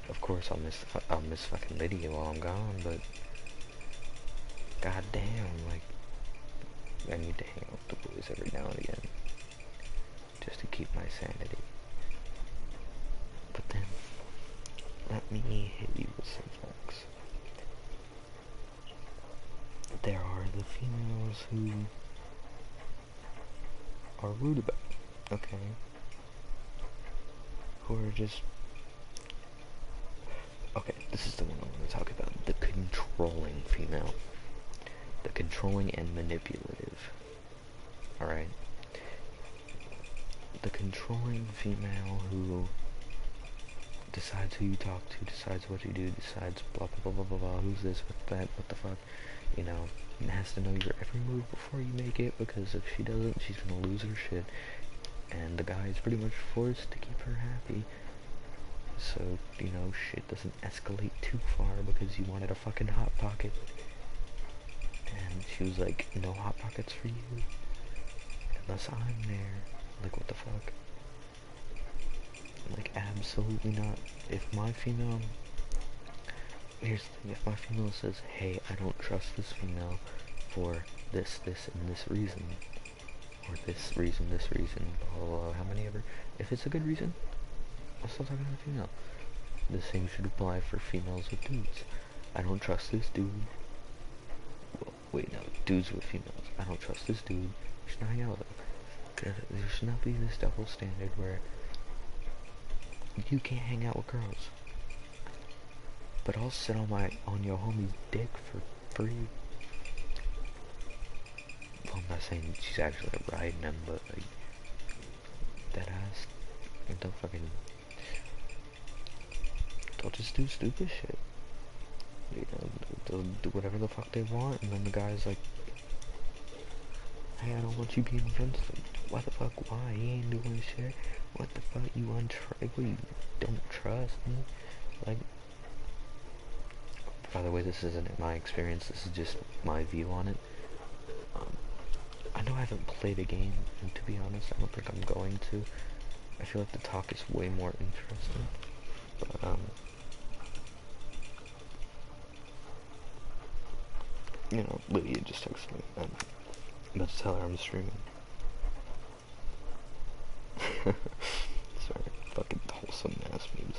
Of course, I'll miss fucking Lydia while I'm gone, but goddamn, like, I need to hang out with the boys every now and again, just to keep my sanity. But then, let me hit you with some facts. There are the females who are rude about it, okay? Who are just... Okay, this is the one I want to talk about. The controlling female. The controlling and manipulative. Alright? The controlling female who decides who you talk to, decides what you do, decides blah blah blah blah blah blah, who's this, what's that, what the fuck, you know, and has to know your every move before you make it, because if she doesn't, she's gonna lose her shit, and the guy is pretty much forced to keep her happy, so, you know, shit doesn't escalate too far, because you wanted a fucking Hot Pocket, and she was like, no Hot Pockets for you, unless I'm there. Like, what the fuck? Like, absolutely not. If my female... Here's the thing, if my female says, hey, I don't trust this female for this, and this reason, or this reason, blah, blah, blah, how many ever... If it's a good reason, I'll still talking to the female. The same should apply for females with dudes. I don't trust this dude. Well, wait, no, dudes with females. I don't trust this dude. You should not hang out with him. There should not be this double standard where you can't hang out with girls, but I'll sit on your homie's dick for free. Well, I'm not saying she's actually riding him, but like that ass, and they'll just do stupid shit. You know, they'll do whatever the fuck they want, and then the guy's like, hey, I don't want you being friends with him. What the fuck? Why? He ain't doing shit. What the fuck? You untrustworthy? You don't trust me? Like, by the way, this isn't my experience. This is just my view on it. I know I haven't played a game, and to be honest, I don't think I'm going to. I feel like the talk is way more interesting. But, you know, Lydia just texted me. I'm about to tell her I'm streaming. Sorry, fucking wholesome ass memes.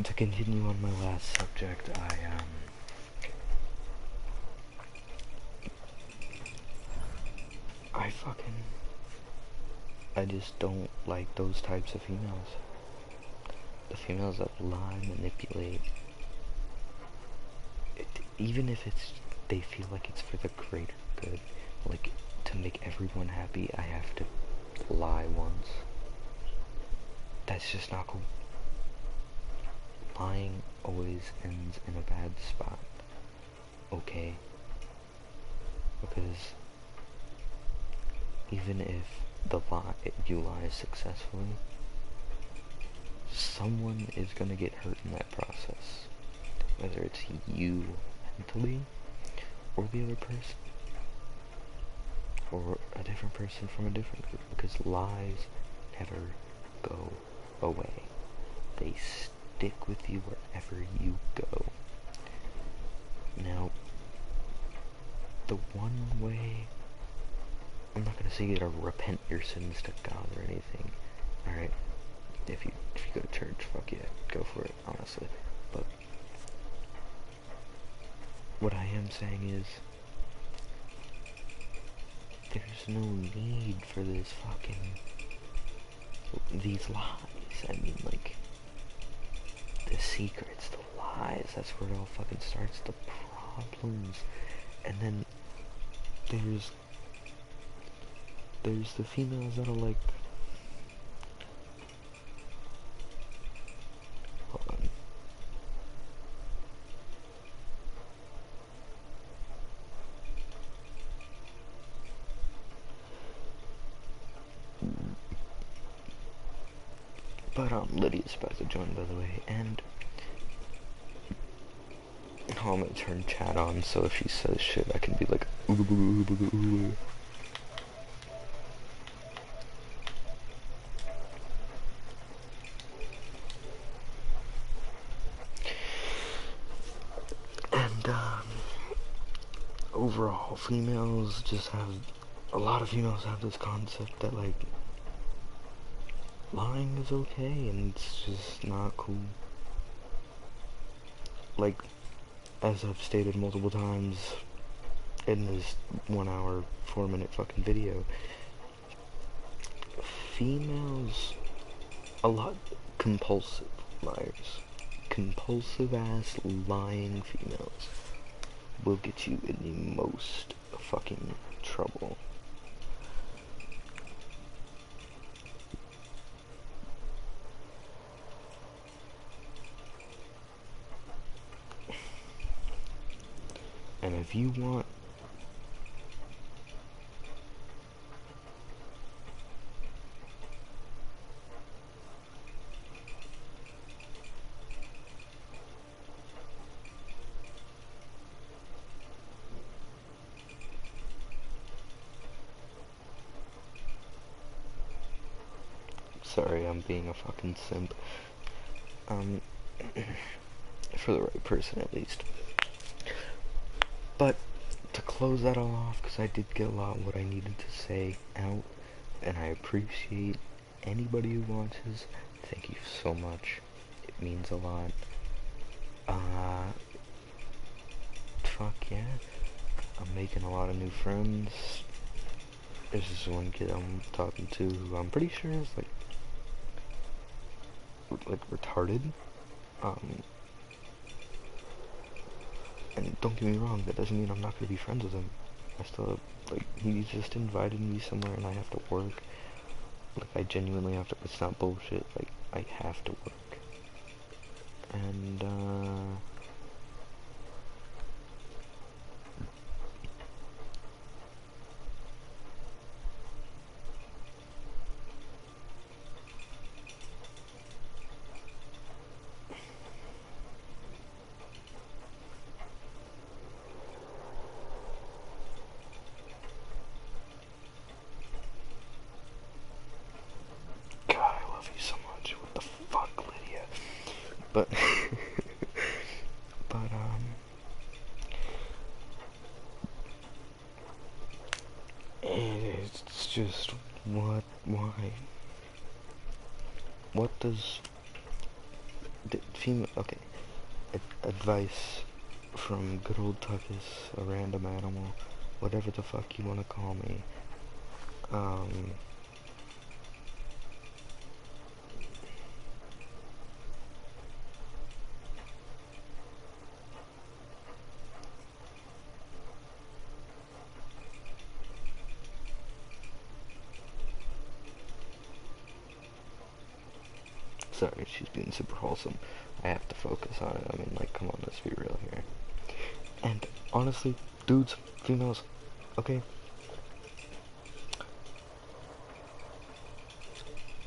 to continue on my last subject, I just don't like those types of females. The females that lie, manipulate, even if they feel like it's for the greater good, like, to make everyone happy, I have to lie once. That's just not cool. Lying always ends in a bad spot, okay? Because even if you lie successfully, someone is gonna get hurt in that process. Whether it's you mentally, or the other person, or a different person from a different group, because lies never go away. They stick with you wherever you go. Now, the one way, I'm not gonna say you gotta repent your sins to God or anything, alright? If you go to church, fuck yeah, go for it, honestly. But what I am saying is, there's no need for these lies. I mean, like, the secrets, the lies, that's where it all fucking starts, the problems. And then there's the females that are like, hold on. But Lydia's about to join, by the way, and I'm gonna turn chat on, so if she says shit, I can be like, ooh, ooh, ooh, ooh, ooh. And, overall, a lot of females have this concept that, like, lying is okay, and it's just not cool. Like, as I've stated multiple times in this 1 hour, 4-minute fucking video, females, compulsive liars, compulsive ass lying females will get you in the most fucking trouble. And if you want sorry, I'm being a fucking simp. For the right person at least. But to close that all off, because I did get a lot of what I needed to say out, and I appreciate anybody who watches. Thank you so much. It means a lot. Fuck yeah. I'm making a lot of new friends. There's this one kid I'm talking to who I'm pretty sure is like retarded. And don't get me wrong, that doesn't mean I'm not gonna be friends with him. I still, like, he just invited me somewhere and I have to work. Like, I genuinely have to, it's not bullshit, like, I have to work. And, God, I love you so much. What the fuck, Lydia? But, but, it's just, why? What does Female, okay. Advice from good old Tuckus, a random animal, whatever the fuck you want to call me. Um, Sorry, she's being super wholesome. I have to focus on it. I mean, like, come on, let's be real here. And honestly, dudes, females, okay?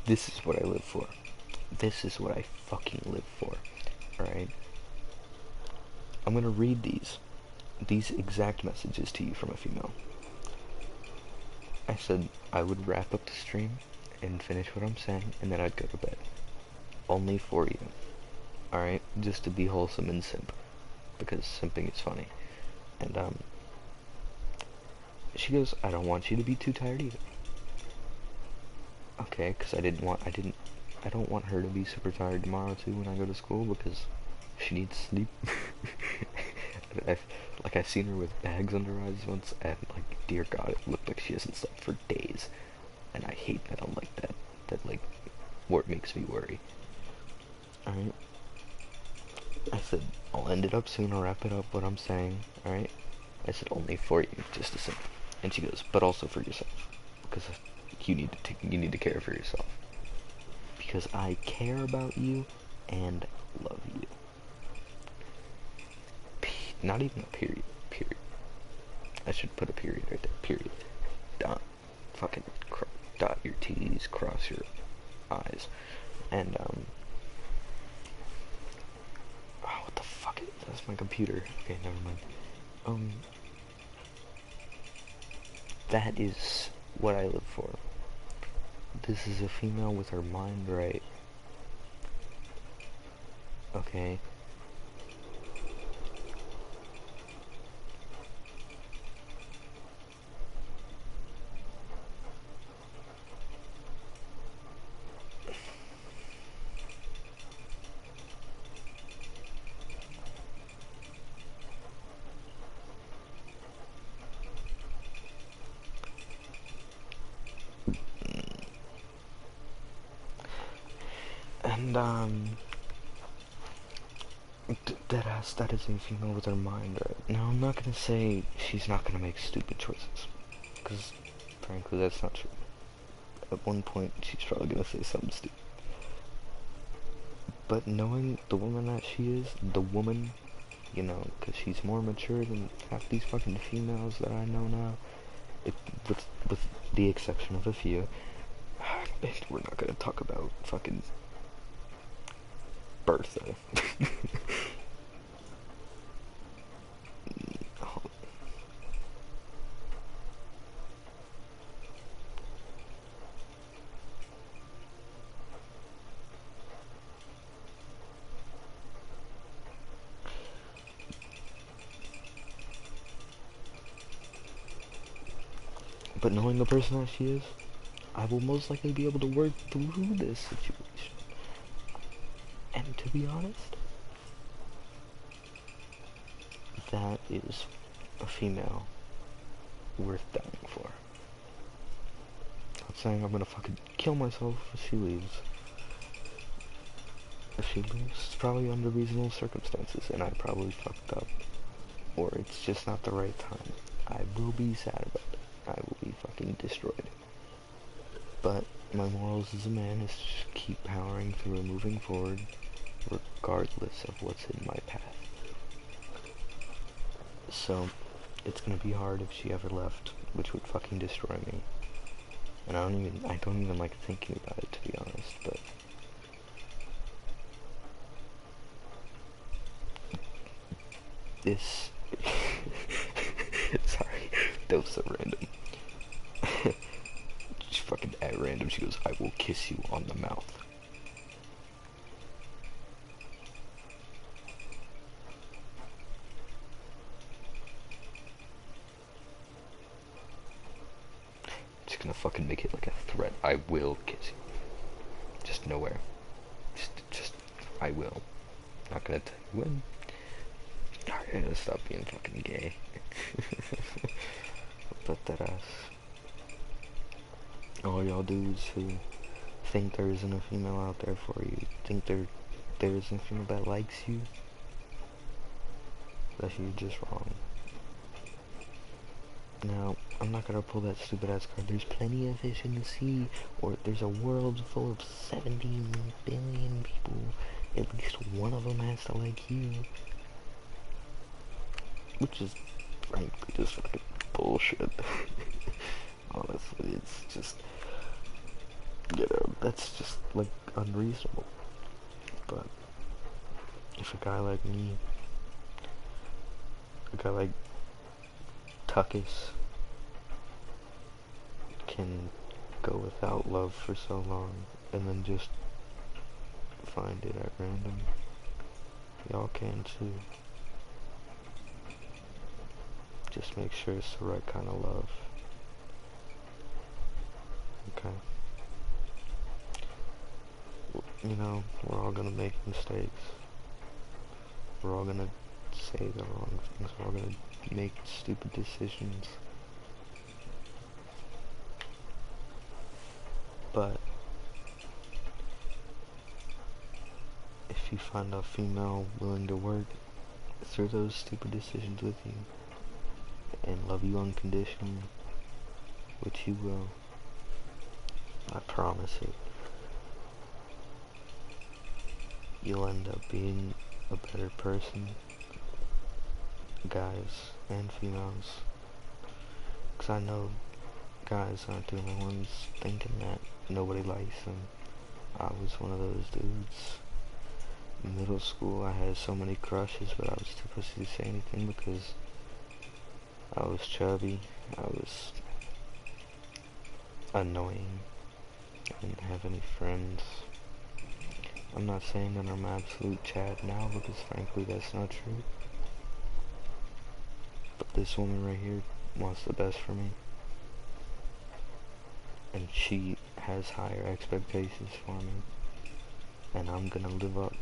This is what I live for. This is what I fucking live for. Alright? I'm gonna read these exact messages to you from a female. I said I would wrap up the stream and finish what I'm saying, and then I'd go to bed. Only for you. Alright? Just to be wholesome and simp. Because simping is funny. And, she goes, I don't want you to be too tired either. Okay, because I don't want her to be super tired tomorrow too when I go to school, because she needs sleep. I've seen her with bags under her eyes once, and like, dear God, it looked like she hasn't slept for days. And I hate that I'm like that. That like, what makes me worry. Alright? I said, I'll end it up soon, I'll wrap it up what I'm saying, alright? I said, only for you, just to say. And she goes, but also for yourself. Because you need to care for yourself. Because I care about you and love you. Not even a period. Period. I should put a period right there. Period. Dot. Fucking dot your T's, cross your I's. And, oh, what the fuck? That's my computer. Okay, never mind. That is what I live for. This is a female with her mind right. Okay. And, that is a female with her mind right. Now, I'm not gonna say she's not gonna make stupid choices, because, frankly, that's not true. At one point, she's probably gonna say something stupid. But knowing the woman that she is, the woman, you know, because she's more mature than half these fucking females that I know now, with the exception of a few, we're not gonna talk about fucking Bertha. But knowing the person that she is, I will most likely be able to work through this situation. And to be honest, that is a female worth dying for. Not saying I'm gonna fucking kill myself if she leaves. If she leaves, it's probably under reasonable circumstances, and I probably fucked up. Or it's just not the right time. I will be sad about it. I will be fucking destroyed. But my morals as a man is to just keep powering through and moving forward, regardless of what's in my path. So, it's gonna be hard if she ever left, which would fucking destroy me. And I don't even like thinking about it, to be honest, but this sorry, that was so random. Just fucking at random, she goes, I will kiss you on the mouth. Just gonna fucking make it like a threat. I will kiss you. Just nowhere. Just I will. Not gonna tell you when. Alright, I gotta stop being fucking gay. But that ass. All y'all dudes who think there isn't a female out there for you, think there isn't a female that likes you, that you're just wrong. Now, I'm not gonna pull that stupid ass card. There's plenty of fish in the sea, or there's a world full of 70 billion people. At least one of them has to like you. Which is, frankly, just fucking bullshit. Honestly, it's just, you know, that's just, like, unreasonable. But, if a guy like me, a guy like Tuckus, can go without love for so long, and then just find it at random, y'all can too. Just make sure it's the right kind of love. Okay. You know, we're all gonna make mistakes. We're all gonna say the wrong things. We're all gonna make stupid decisions. But if you find a female willing to work through those stupid decisions with you and love you unconditionally, which you will, I promise it, you'll end up being a better person, guys and females. Because I know guys aren't the only ones thinking that nobody likes them. I was one of those dudes. In middle school, I had so many crushes, but I was too pussy to say anything because I was chubby, I was annoying, I didn't have any friends. I'm not saying that I'm absolute Chad now, because frankly that's not true. But this woman right here wants the best for me. And she has higher expectations for me. And I'm gonna live up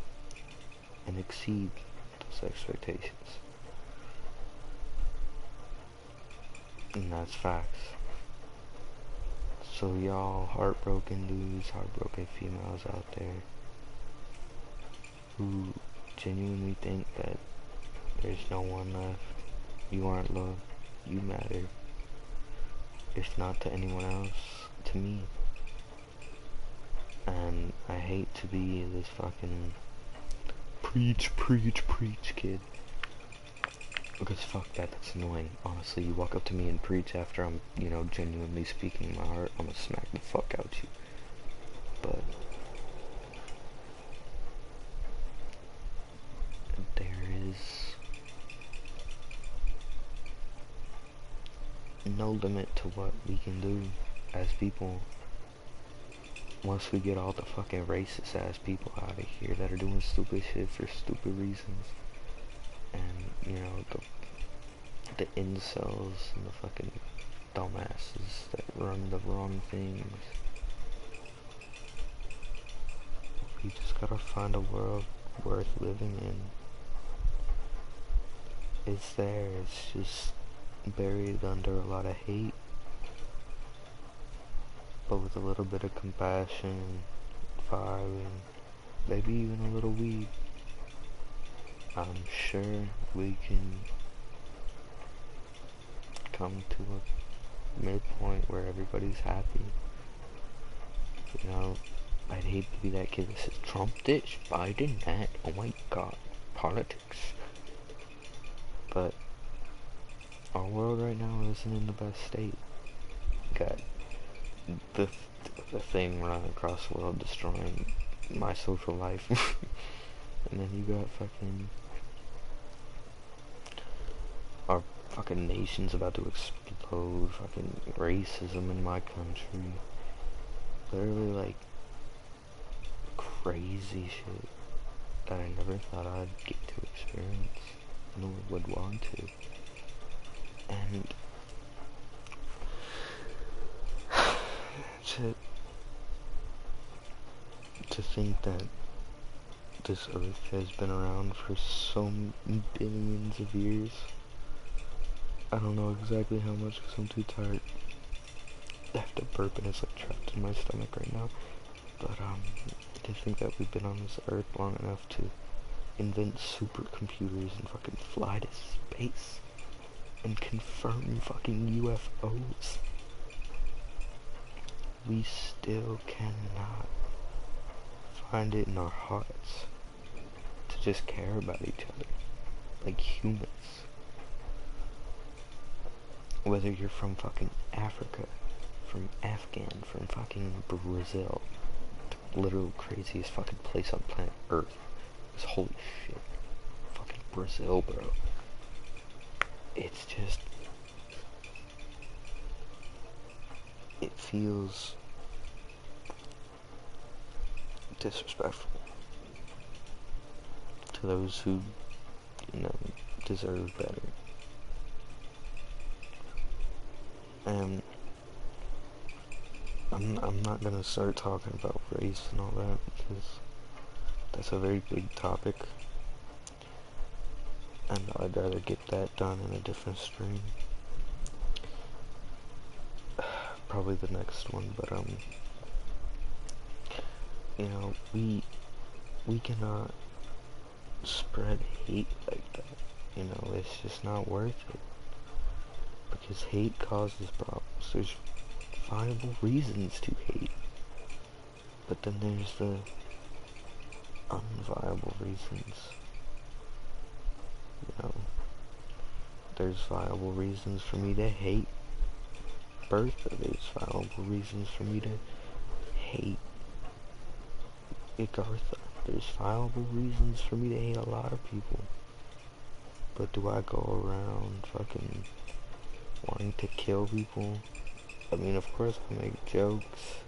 and exceed those expectations. And that's facts. So y'all heartbroken dudes, heartbroken females out there who genuinely think that there's no one left, you aren't loved, you matter. If not to anyone else, to me. And I hate to be this fucking preach kid. Because fuck that, that's annoying. Honestly, you walk up to me and preach after I'm, you know, genuinely speaking my heart, I'm gonna smack the fuck out you. But there is no limit to what we can do as people once we get all the fucking racist ass people out of here that are doing stupid shit for stupid reasons. And, you know, the incels and the fucking dumbasses that run the wrong things. We just gotta find a world worth living in. It's there, it's just buried under a lot of hate. But with a little bit of compassion, fire, and maybe even a little weed, I'm sure we can come to a midpoint where everybody's happy. You know, I'd hate to be that kid that says, Trump this, Biden that, oh my god, politics. But our world right now isn't in the best state. Got the thing running across the world destroying my social life. And then you got fucking our fucking nation's about to explode, fucking racism in my country. Literally like crazy shit that I never thought I'd get to experience, nor would want to. And to think that this earth has been around for so billions of years. I don't know exactly how much because I'm too tired. I have to burp and it's like trapped in my stomach right now. But to think that we've been on this earth long enough to invent supercomputers and fucking fly to space and confirm fucking UFOs. We still cannot find it in our hearts to just care about each other like humans. Whether you're from fucking Africa, from Afghan, from fucking Brazil, the literal craziest fucking place on planet Earth. Is holy shit. Fucking Brazil, bro. It's just, it feels disrespectful to those who, you know, deserve better. And I'm not gonna start talking about race and all that because that's a very big topic, and I'd rather get that done in a different stream. Probably the next one, but you know, we cannot spread hate like that. You know, it's just not worth it. Because hate causes problems. There's viable reasons to hate. But then there's the unviable reasons. You know, there's viable reasons for me to hate Bertha. There's viable reasons for me to hate Agartha. There's viable reasons for me to hate a lot of people. But do I go around fucking wanting to kill people? I mean, of course I make jokes.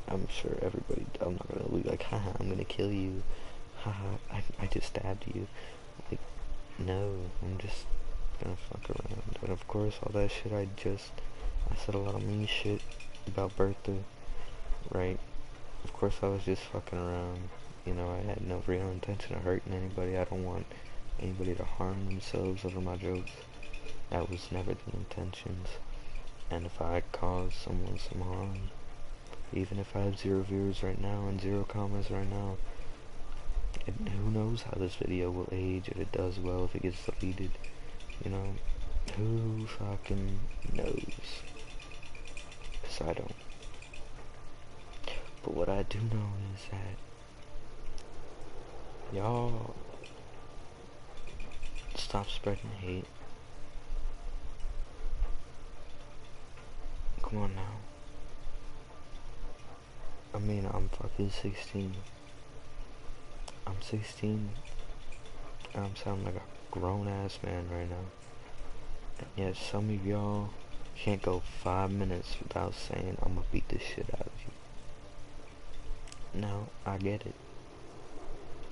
I'm sure everybody, I'm not gonna be like, haha, I'm gonna kill you. Haha, I just stabbed you. Like, no, I'm just gonna fuck around. And of course, all that shit I said a lot of mean shit about Bertha, right? Of course I was just fucking around. You know, I had no real intention of hurting anybody. I don't want anybody to harm themselves over my jokes. That was never the intentions. And if I cause someone some harm, even if I have 0 viewers right now and 0 comments right now, who knows how this video will age, if it does well, if it gets deleted, you know, who fucking knows, because I don't. But what I do know is that y'all stop spreading hate. Come on now. I mean, I'm fucking 16. I'm 16. And I'm sounding like a grown-ass man right now. And yet some of y'all can't go 5 minutes without saying, I'm gonna beat the shit out of you. No, I get it.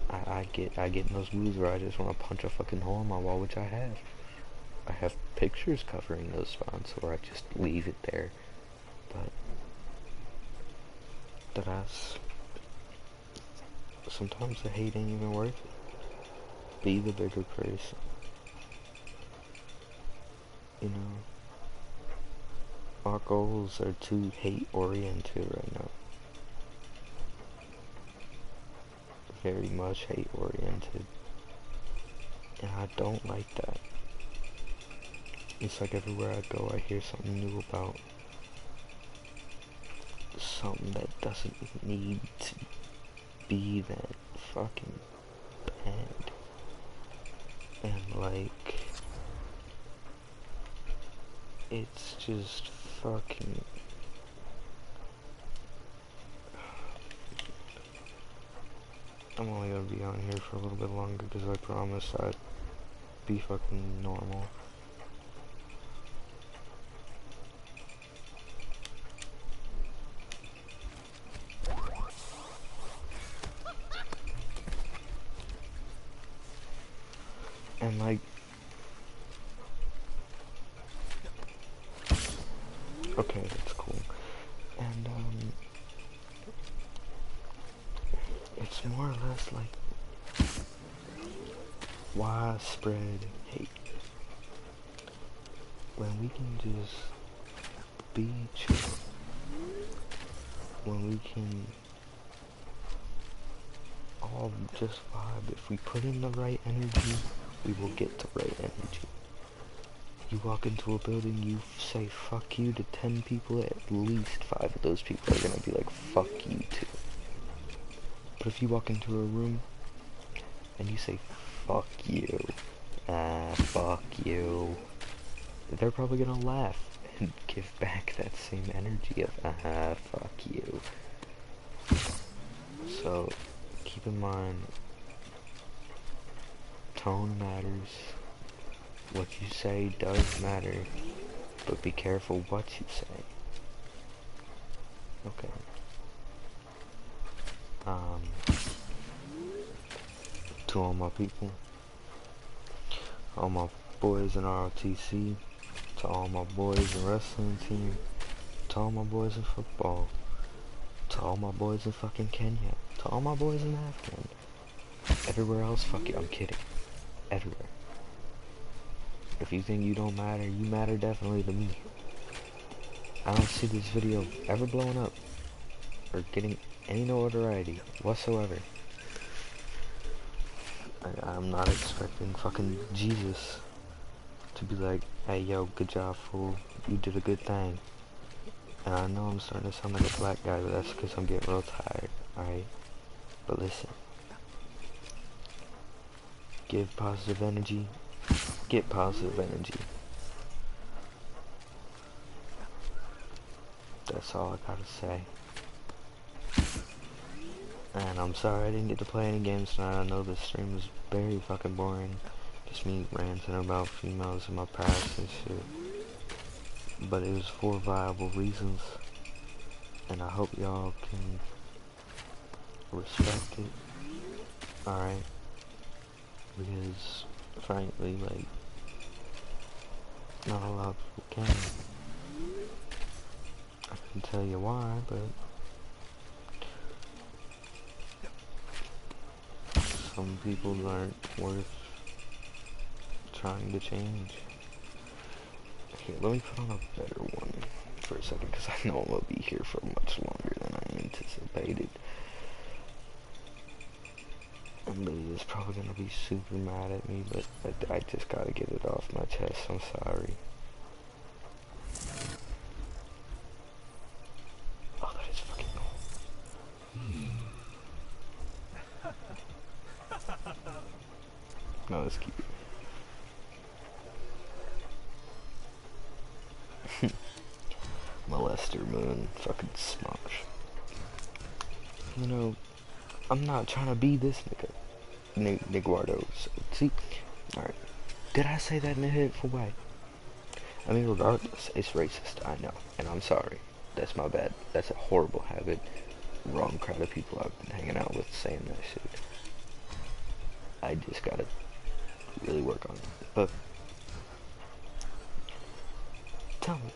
I get in those moods where I just want to punch a fucking hole in my wall, which I have. I have pictures covering those spots where I just leave it there. But sometimes the hate ain't even worth it. Be the bigger person. You know, our goals are too hate oriented right now. Very much hate oriented. And I don't like that. It's like everywhere I go I hear something new about something that doesn't need to be that fucking bad. And like, it's just fucking, I'm only gonna be on here for a little bit longer because I promised I'd be fucking normal. And like, okay, that's cool. And it's more or less like, widespread hate. When we can just be chill. When we can all just vibe. If we put in the right energy, we will get the right energy. You walk into a building, you say fuck you to 10 people, at least 5 of those people are gonna be like, fuck you too. But if you walk into a room, and you say, fuck you, fuck you, they're probably gonna laugh and give back that same energy of, fuck you. So, keep in mind, tone matters. What you say does matter, but be careful what you say. Okay. To all my people, all my boys in ROTC, to all my boys in wrestling team, to all my boys in football, to all my boys in fucking Kenya, to all my boys in Afghan, everywhere else, fuck it, I'm kidding. Everywhere. If you think you don't matter, you matter definitely to me. I don't see this video ever blowing up or getting any notoriety whatsoever. I'm not expecting fucking Jesus to be like, hey yo, good job fool, you did a good thing. And I know I'm starting to sound like a black guy, but that's because I'm getting real tired, alright? But listen. Give positive energy. Get positive energy. That's all I gotta say. And I'm sorry I didn't get to play any games tonight. I know this stream was very fucking boring. Just me ranting about females in my past and shit. But it was for viable reasons. And I hope y'all can respect it. Alright? Because, frankly, like, not a lot of people can. I can tell you why, but some people aren't worth trying to change. Okay, let me put on a better one for a second, because I know I'm going to be here for much longer than I anticipated. And Lily is probably going to be super mad at me, but I just got to get it off my chest. I'm sorry. Oh, that is fucking cool. No, that's cute. Molester Moon, fucking smosh. You know, I'm not trying to be this nigga. Niguardo. So, see? Alright. Did I say that in a hateful way? I mean, regardless, it's racist, I know. And I'm sorry. That's my bad. That's a horrible habit. Wrong crowd of people I've been hanging out with saying that shit. I just gotta really work on it. But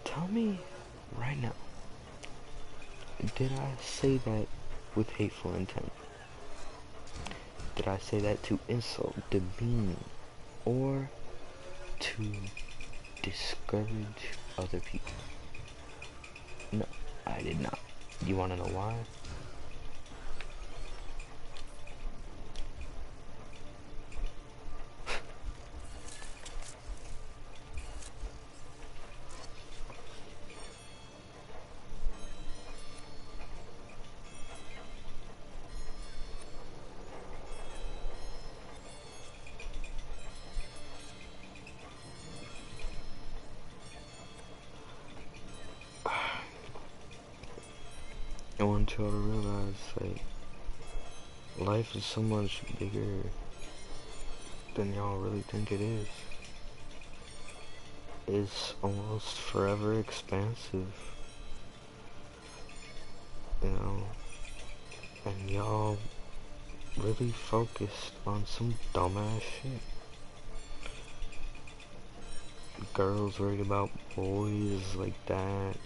tell me right now, did I say that with hateful intent? Did I say that to insult, demean, or to discourage other people? No, I did not. You wanna know why? I want y'all to realize, like, life is so much bigger than y'all really think it is. It's almost forever expansive, you know, and y'all really focused on some dumbass shit. Girls worried about boys like that,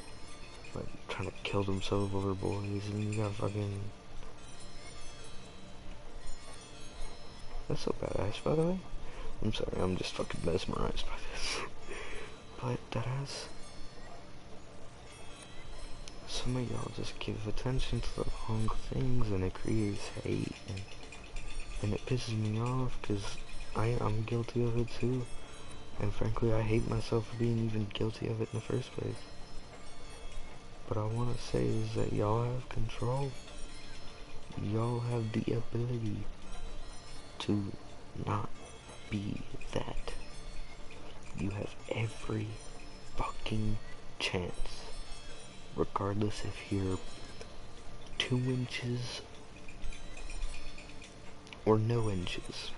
like trying to kill themselves over boys, and you got fucking... That's so badass, by the way. I'm sorry, I'm just fucking mesmerized by this. But that has... Some of y'all just give attention to the wrong things and it creates hate and it pisses me off because I'm guilty of it too. And frankly, I hate myself for being even guilty of it in the first place. But I want to say is that y'all have control. Y'all have the ability to not be that. You have every fucking chance. Regardless if you're 2 inches or no inches.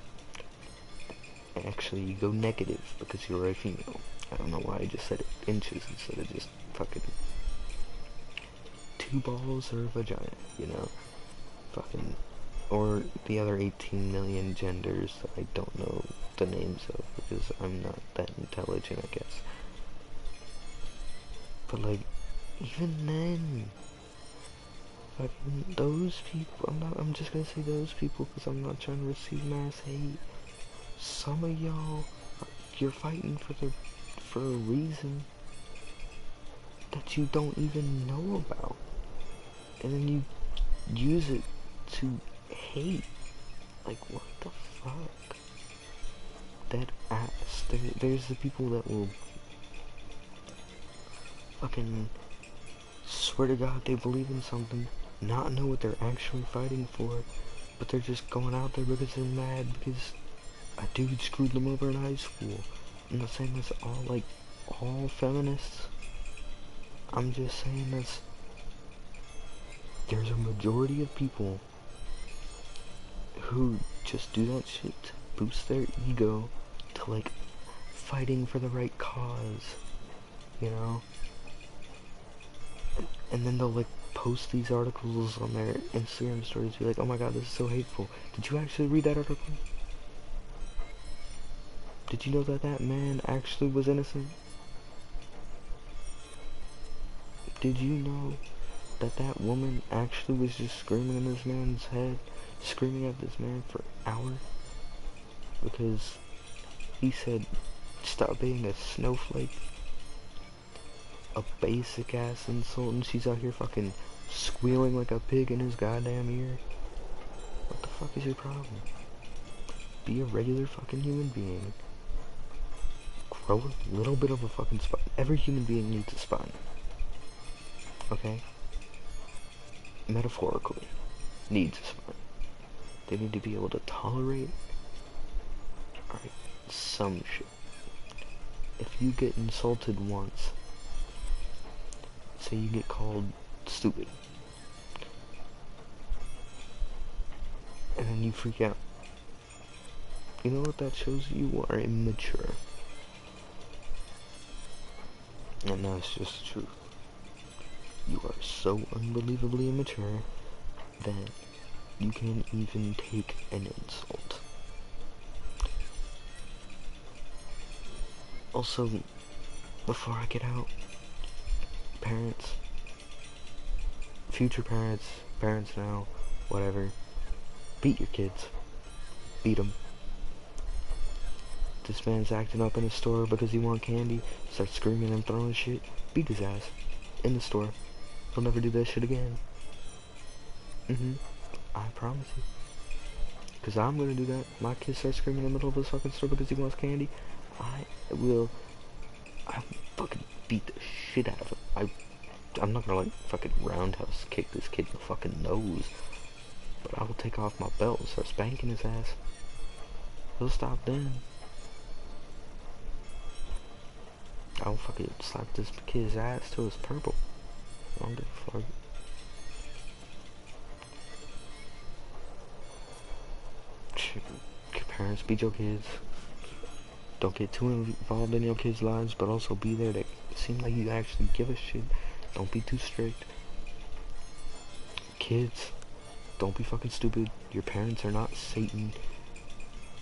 Actually, you go negative because you're a female. I don't know why I just said it inches instead of just fucking 2 balls or a vagina, you know? Fucking, or the other 18 million genders that I don't know the names of because I'm not that intelligent, I guess. But like, even then, fucking those people, I'm just gonna say those people because I'm not trying to receive mass hate. Some of y'all, you're fighting for a reason that you don't even know about. And then you use it to hate. Like, what the fuck? That ass. There's the people that will fucking swear to God they believe in something, not know what they're actually fighting for, but they're just going out there because they're mad because a dude screwed them over in high school. I'm not saying that's all feminists. I'm just saying there's a majority of people who just do that shit to boost their ego, to like fighting for the right cause, you know? And then they'll like post these articles on their Instagram stories, be like, oh my god, this is so hateful. Did you actually read that article? Did you know that that man actually was innocent? Did you know that that woman actually was just screaming in this man's head, screaming at this man for hours? Because he said, stop being a snowflake. A basic ass insult, and she's out here fucking squealing like a pig in his goddamn ear. What the fuck is your problem? Be a regular fucking human being. Grow a little bit of a fucking spine. Every human being needs a spine. Okay? Metaphorically. Needs a spine. They need to be able to tolerate, alright, some shit. If you get insulted once, say you get called stupid, and then you freak out, you know what that shows? You are immature. And that's just the truth. You are so unbelievably immature that you can't even take an insult. Also, before I get out, parents, future parents, parents now, whatever, beat your kids. Beat them. This man's acting up in a store because he wants candy, starts screaming and throwing shit. Beat his ass. In the store. He'll never do that shit again. I promise you. Because I'm gonna do that. My kid starts screaming in the middle of this fucking store because he wants candy. I fucking beat the shit out of him. I'm not gonna like fucking roundhouse kick this kid in the fucking nose. But I will take off my belt and start spanking his ass. He'll stop then. I'll fucking slap this kid's ass till it's purple. I don't give a fuck. Parents, beat your kids. Don't get too involved in your kids' lives, but also be there to seem like you actually give a shit. Don't be too strict. Kids, don't be fucking stupid. Your parents are not Satan.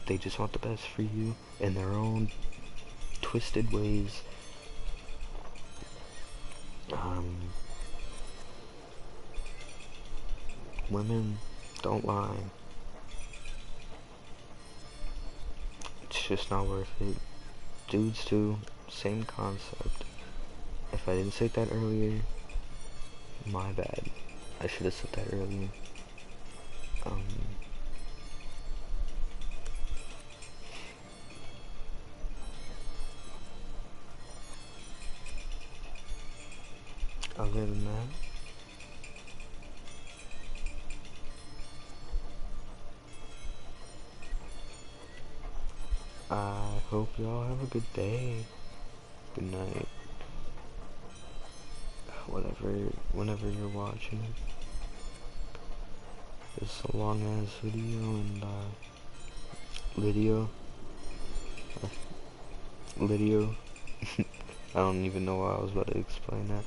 They just want the best for you in their own twisted ways. Women, don't lie. just not worth it. Dudes too, same concept. If I didn't say that earlier, my bad. I should have said that earlier. Other than that, I hope y'all have a good day, good night, whenever you're watching it. It's a long ass video, and Lydio, I don't even know why I was about to explain that.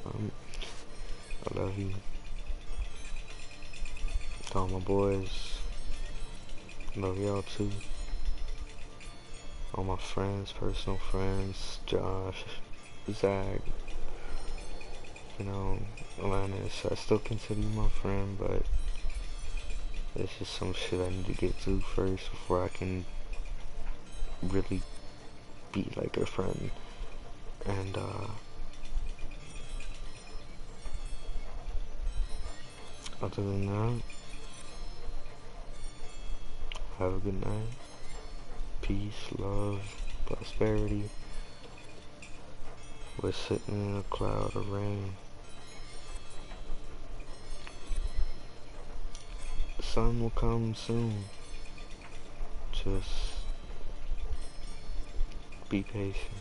I love you. To all my boys, love y'all too. All my friends, personal friends, Josh, Zach, you know, Alanis. I still consider you my friend, but there's just some shit I need to get through first before I can really be like a friend. And other than that, have a good night. Peace, love, prosperity. We're sitting in a cloud of rain. The sun will come soon. Just be patient.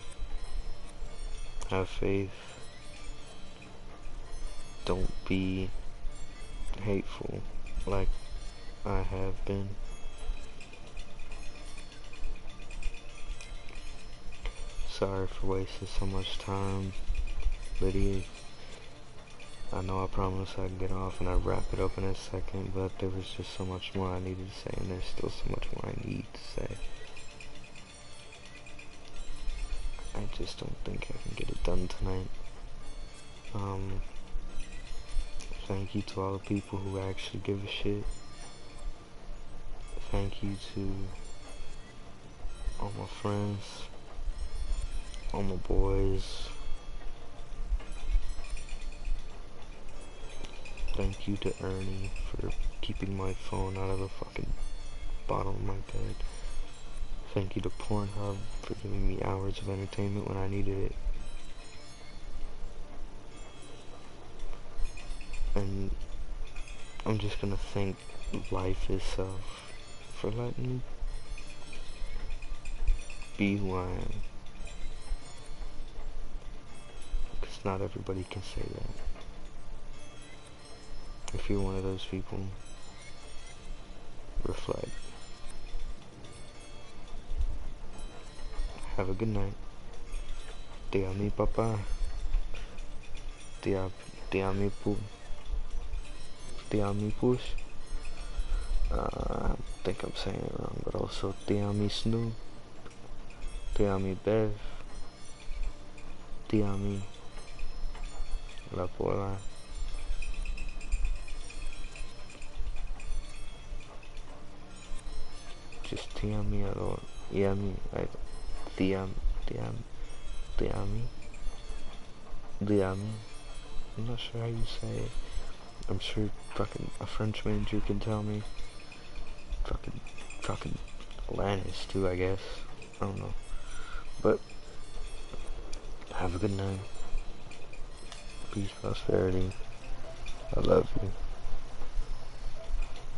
Have faith. Don't be hateful like I have been. Sorry for wasting so much time, Lydia. I know I promised I'd get off and I'd wrap it up in a second, but there was just so much more I needed to say, and there's still so much more I need to say. I just don't think I can get it done tonight. Thank you to all the people who actually give a shit. Thank you to all my friends, all my boys. Thank you to Ernie for keeping my phone out of the fucking bottom of my bed. Thank you to Pornhub for giving me hours of entertainment when I needed it. And I'm just gonna thank life itself for letting me be who I am. Because not everybody can say that. If you're one of those people, reflect. Have a good night. Te amo, papá. Te amo, te amo, push. I think I'm saying it wrong, but also te amo, Snoop. Te amo, Bev. Te amo, La Pola. Just te amo, or yami, like te amo. I'm not sure how you say it. I'm sure fucking a French major can tell me. Fucking Alanis too, I guess. I don't know. But have a good night. Peace, prosperity. I love you.